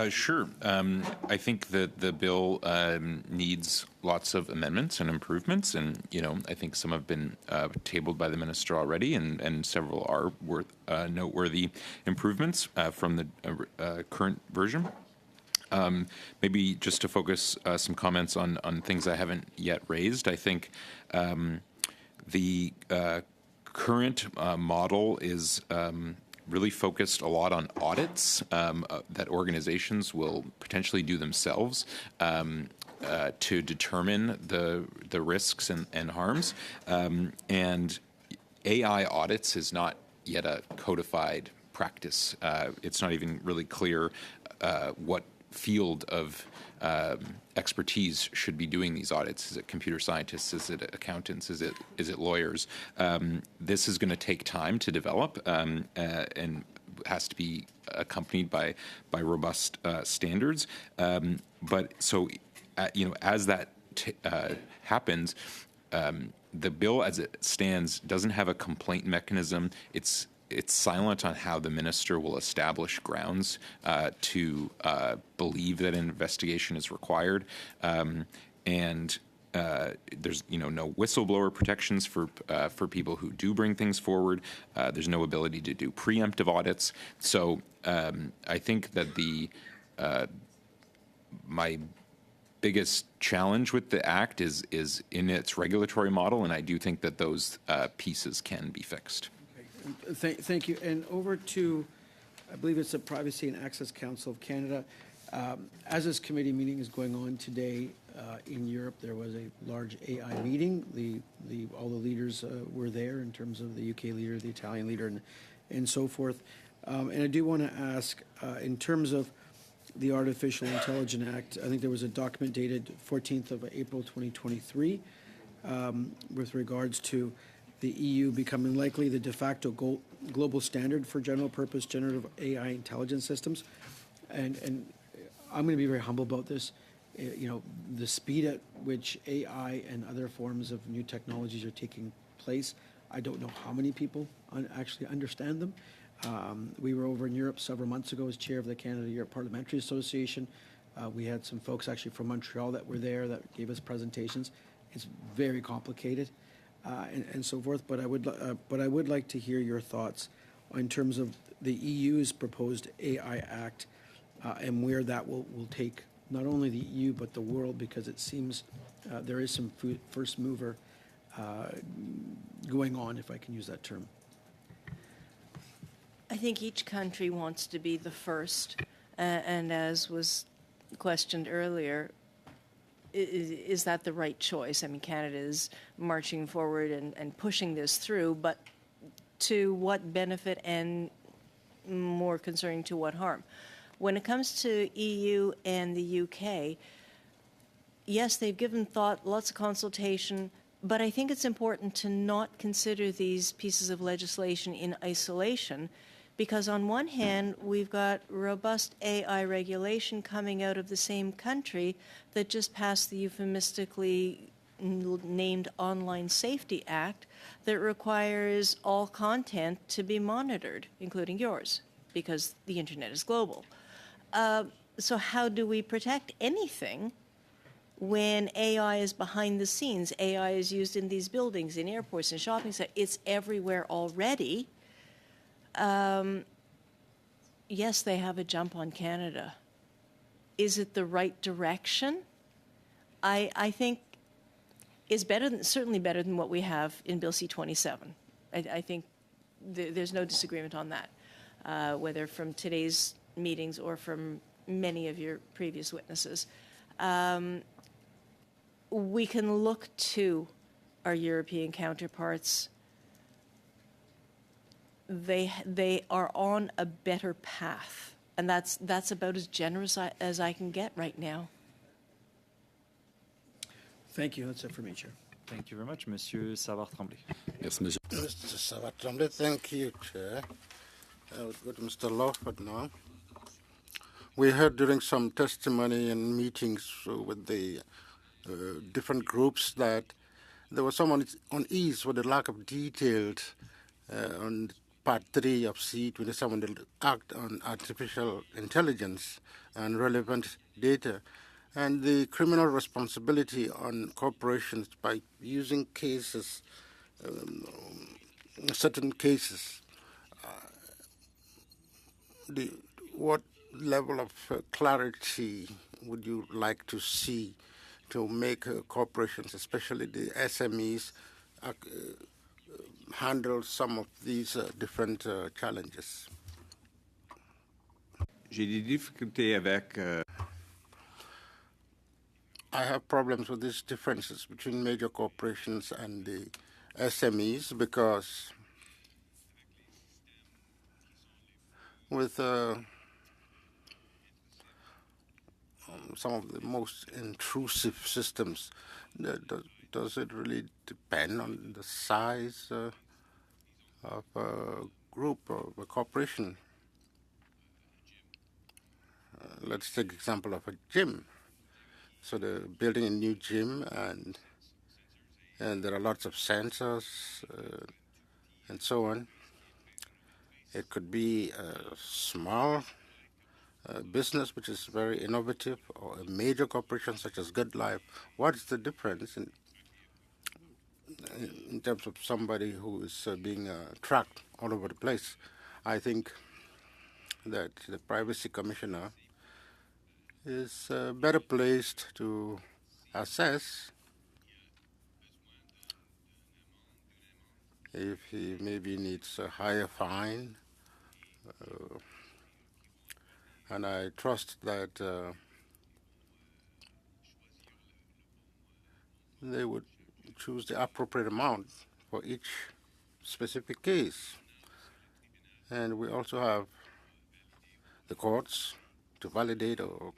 Sure. I think that the bill needs lots of amendments and improvements, and I think some have been tabled by the minister already, and several are noteworthy improvements from the current version. Maybe just to focus some comments on things I haven't yet raised. I think the current model is really focused a lot on audits that organizations will potentially do themselves to determine the risks and harms. And AI audits is not yet a codified practice. It's not even really clear what field of expertise should be doing these audits. Is it computer scientists? Is it accountants? Is it lawyers? This is going to take time to develop and has to be accompanied by robust standards. But so, as that happens, the bill as it stands doesn't have a complaint mechanism. It's silent on how the minister will establish grounds to believe that an investigation is required. And there's no whistleblower protections for people who do bring things forward. There's no ability to do preemptive audits. So I think that my biggest challenge with the Act is in its regulatory model, and I do think that those pieces can be fixed. Okay. Thank you. And over to, I believe it's the Privacy and Access Council of Canada. As this committee meeting is going on today in Europe, there was a large AI meeting. All the leaders were there in terms of the UK leader, the Italian leader, and so forth. And I do want to ask, in terms of the Artificial Intelligence Act, I think there was a document dated 14th of April 2023 with regards to the EU becoming likely the de facto global standard for general purpose generative AI intelligence systems. And I'm going to be very humble about this. The speed at which AI and other forms of new technologies are taking place, I don't know how many people actually understand them. We were over in Europe several months ago as chair of the Canada-Europe Parliamentary Association. We had some folks actually from Montreal that were there that gave us presentations. It's very complicated and so forth. But I would like to hear your thoughts in terms of the EU's proposed AI Act and where that will take not only the EU but the world, because it seems there is some first mover going on, if I can use that term. I think each country wants to be the first, and as was questioned earlier, is that the right choice? I mean, Canada is marching forward and pushing this through, but to what benefit and, more concerning, to what harm? When it comes to EU and the UK, yes, they've given thought, lots of consultation, but I think it's important to not consider these pieces of legislation in isolation, because on one hand, we've got robust AI regulation coming out of the same country that just passed the euphemistically named Online Safety Act that requires all content to be monitored, including yours, because the internet is global. So how do we protect anything when AI is behind the scenes? AI is used in these buildings, in airports, in shopping centers. It's everywhere already. Yes, they have a jump on Canada. Is it the right direction? I think it's certainly better than what we have in Bill C-27. I think there's no disagreement on that, whether from today's meetings or from many of your previous witnesses. We can look to our European counterparts. They are on a better path, and that's about as generous as I can get right now. Thank you. That's it for me, Chair. Thank you very much, Monsieur Savard-Tremblay. Yes, Mr. Savard-Tremblay, thank you, Chair. I would go to Mr. Lawford now. We heard during some testimony and meetings with the different groups that there was some unease with the lack of details on Part 3 of C-27, the Act on Artificial Intelligence and Relevant Data, and the criminal responsibility on corporations by using cases, certain cases. What level of clarity would you like to see to make corporations, especially the SMEs, handle some of these different challenges? J'ai des difficultés avec. I have problems with these differences between major corporations and the SMEs because with some of the most intrusive systems, does it really depend on the size of a group or a corporation? Let's take example of a gym. So they're building a new gym, and there are lots of sensors and so on. It could be a small business which is very innovative or a major corporation such as Good Life? What's the difference in terms of somebody who is being tracked all over the place? I think that the Privacy Commissioner is better placed to assess if he maybe needs a higher fine. And I trust that they would choose the appropriate amount for each specific case. And we also have the courts to validate or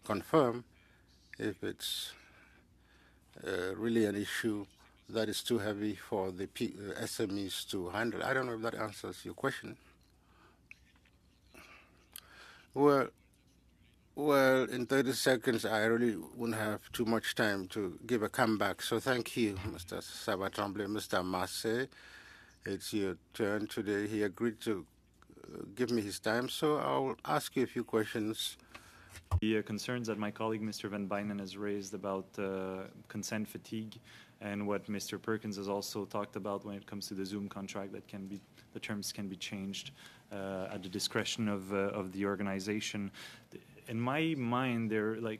confirm if it's really an issue that is too heavy for the SMEs to handle. I don't know if that answers your question. Well, in 30 seconds, I really wouldn't have too much time to give a comeback. So thank you, Mr. Sabatremble. Mr. Massé, it's your turn today. He agreed to give me his time, so I'll ask you a few questions. The concerns that my colleague Mr. Van Bynen has raised about consent fatigue and what Mr. Perkins has also talked about when it comes to the Zoom contract, that the terms can be changed at the discretion of the organization. In my mind,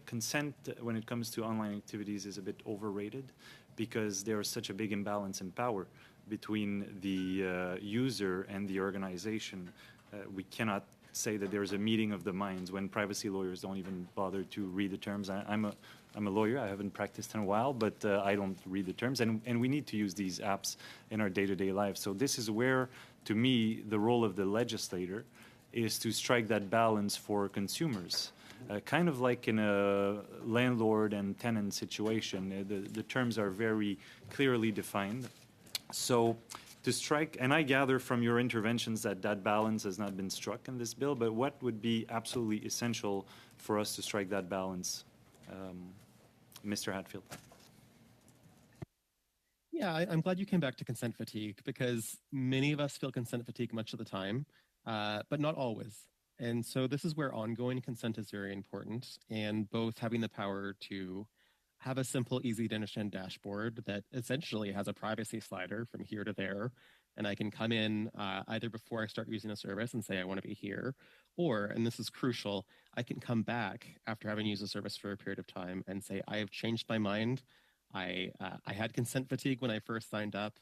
consent when it comes to online activities is a bit overrated because there is such a big imbalance in power between the user and the organization. We cannot say that there's a meeting of the minds when privacy lawyers don't even bother to read the terms. I'm a lawyer. I haven't practiced in a while, but I don't read the terms. And we need to use these apps in our day-to-day life. So this is where, to me, the role of the legislator is to strike that balance for consumers. Kind of like in a landlord and tenant situation, the terms are very clearly defined. So to strike, and I gather from your interventions that that balance has not been struck in this bill, but what would be absolutely essential for us to strike that balance? Mr. Hatfield. Yeah, I'm glad you came back to consent fatigue because many of us feel consent fatigue much of the time, but not always. And so this is where ongoing consent is very important, and both having the power to have a simple, easy to understand dashboard that essentially has a privacy slider from here to there. And I can come in either before I start using a service and say, I want to be here, or, and this is crucial, I can come back after having used a service for a period of time and say, I have changed my mind. I had consent fatigue when I first signed up.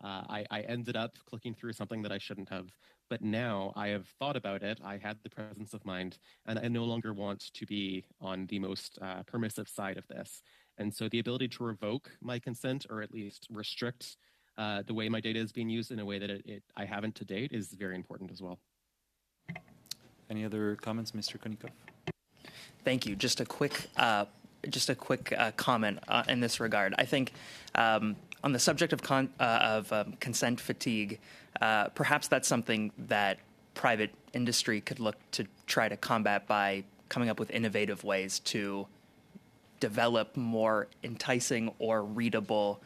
I ended up clicking through something that I shouldn't have, but now I have thought about it. I had the presence of mind, and I no longer want to be on the most permissive side of this. And so the ability to revoke my consent, or at least restrict the way my data is being used in a way that I haven't to date, is very important as well. Any other comments, Mr. Konikov? Thank you. Just a quick comment in this regard. I think on the subject of consent fatigue, perhaps that's something that private industry could look to try to combat by coming up with innovative ways to develop more enticing or readable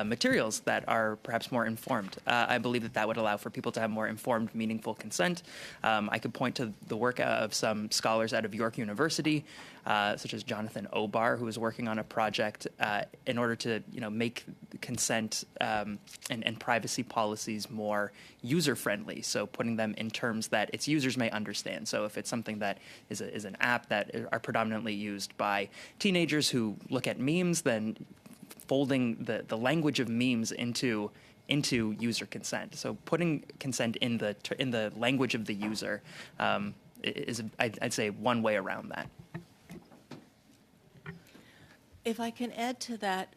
materials that are perhaps more informed. I believe that would allow for people to have more informed, meaningful consent. I could point to the work of some scholars out of York University, such as Jonathan Obar, who is working on a project in order to make consent and privacy policies more user-friendly, so putting them in terms that its users may understand. So if it's something that is an app that are predominantly used by teenagers who look at memes, then folding the language of memes into user consent. So putting consent in the language of the user is, I'd say, one way around that. If I can add to that,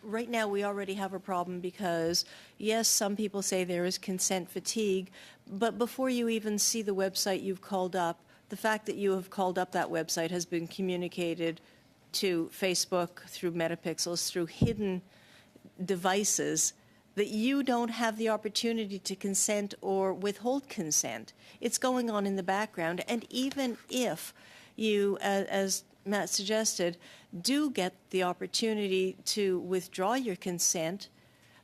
right now we already have a problem because, yes, some people say there is consent fatigue, but before you even see the website you've called up, the fact that you have called up that website has been communicated to Facebook through metapixels, through hidden devices, that you don't have the opportunity to consent or withhold consent. It's going on in the background. And even if you, as Matt suggested, do get the opportunity to withdraw your consent,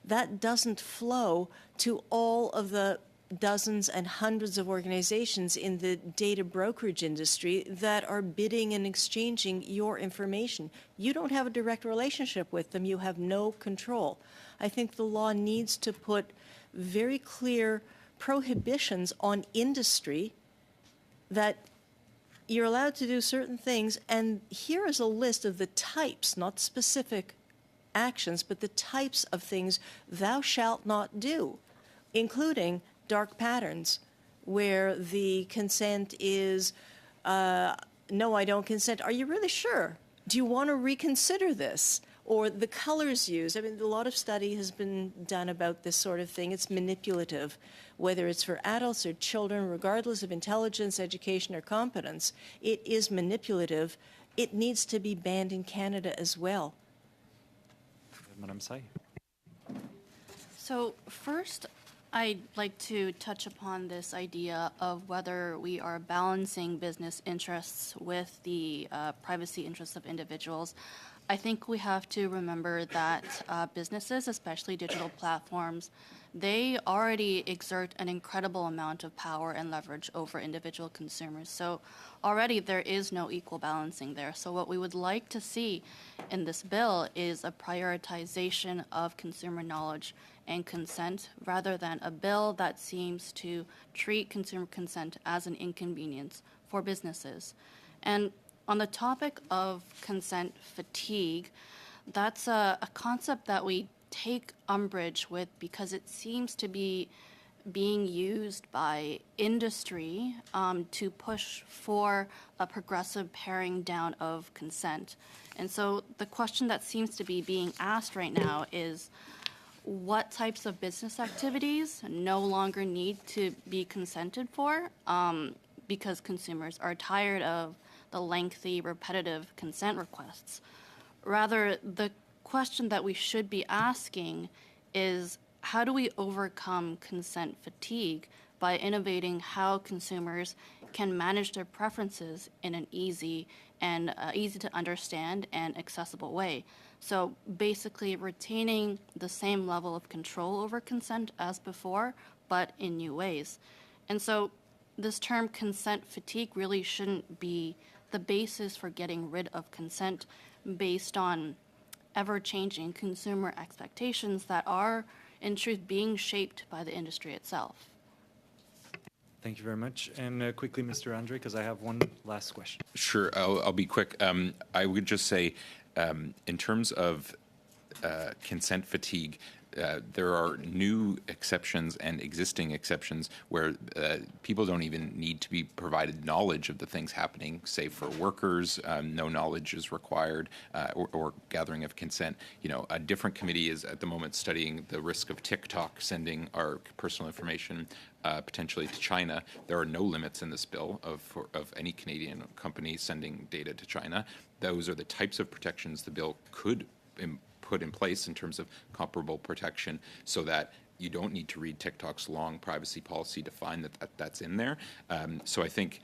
that doesn't flow to all of the dozens and hundreds of organizations in the data brokerage industry that are bidding and exchanging your information. You don't have a direct relationship with them. You have no control. I think the law needs to put very clear prohibitions on industry that you're allowed to do certain things, and here is a list of the types, not specific actions, but the types of things thou shalt not do, including dark patterns, where the consent is, no, I don't consent. Are you really sure? Do you want to reconsider this? Or the colors used. I mean, a lot of study has been done about this sort of thing. It's manipulative, whether it's for adults or children, regardless of intelligence, education, or competence. It is manipulative. It needs to be banned in Canada as well. Madam Sai. So first, I'd like to touch upon this idea of whether we are balancing business interests with the privacy interests of individuals. I think we have to remember that businesses, especially digital platforms, they already exert an incredible amount of power and leverage over individual consumers. So already there is no equal balancing there. So what we would like to see in this bill is a prioritization of consumer knowledge and consent rather than a bill that seems to treat consumer consent as an inconvenience for businesses. And on the topic of consent fatigue, that's a concept that we take umbrage with because it seems to be being used by industry to push for a progressive paring down of consent. And so the question that seems to be being asked right now is what types of business activities no longer need to be consented for because consumers are tired of the lengthy, repetitive consent requests. Rather, the question that we should be asking is how do we overcome consent fatigue by innovating how consumers can manage their preferences in an easy and easy to understand and accessible way. So basically retaining the same level of control over consent as before, but in new ways. And so this term consent fatigue really shouldn't be the basis for getting rid of consent based on ever-changing consumer expectations that are, in truth, being shaped by the industry itself. Thank you very much. And quickly, Mr. Andre, because I have one last question. Sure, I'll be quick. I would just say, in terms of consent fatigue, there are new exceptions and existing exceptions where people don't even need to be provided knowledge of the things happening. Say for workers, no knowledge is required or gathering of consent. You know, a different committee is at the moment studying the risk of TikTok sending our personal information potentially to China. There are no limits in this bill of any Canadian company sending data to China. Those are the types of protections the bill could put in place in terms of comparable protection so that you don't need to read TikTok's long privacy policy to find that that's in there. So I think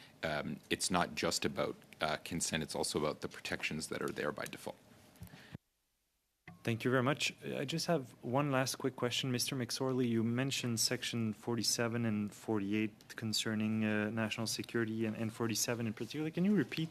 it's not just about consent, it's also about the protections that are there by default. Thank you very much. I just have one last quick question. Mr. McSorley, you mentioned Section 47 and 48 concerning national security and 47 in particular. Can you repeat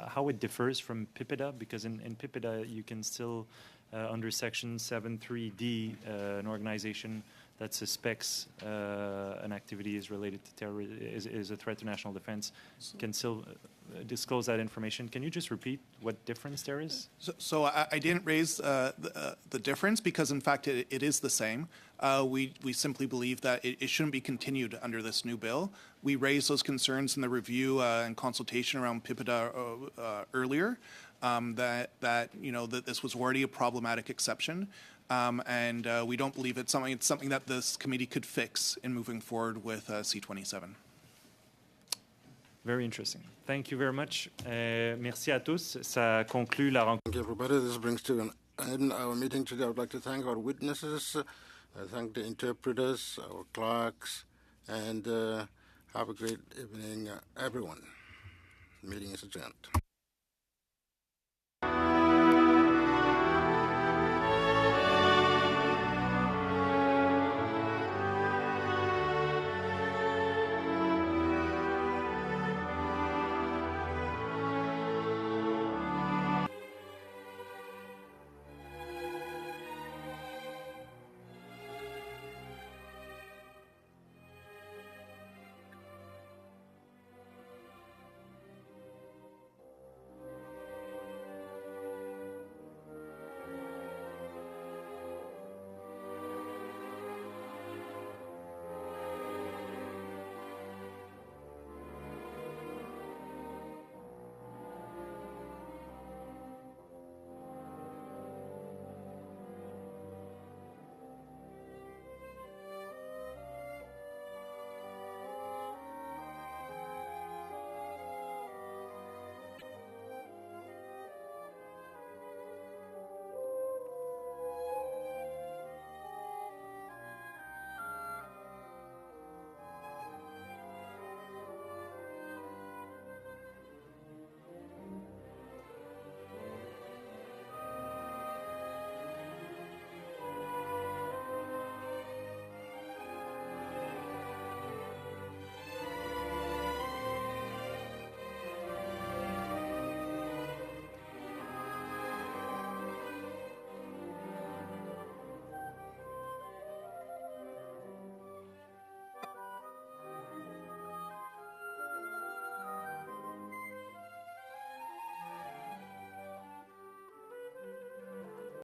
how it differs from PIPEDA? Because in PIPEDA, you can still, under Section 7.3d, an organization that suspects an activity is related to terrorism, is a threat to national defense, can still disclose that information. Can you just repeat what difference there is? So I didn't raise the difference because, in fact, it is the same. We simply believe that it shouldn't be continued under this new bill. We raised those concerns in the review and consultation around PIPEDA earlier, that this was already a problematic exception. And we don't believe it's something that this committee could fix in moving forward with C-27. Very interesting. Thank you very much. Merci à tous. Ça conclut la rencontre. Thank you, everybody. This brings to an end our meeting today. I would like to thank our witnesses, thank the interpreters, our clerks, and have a great evening, everyone. The meeting is adjourned.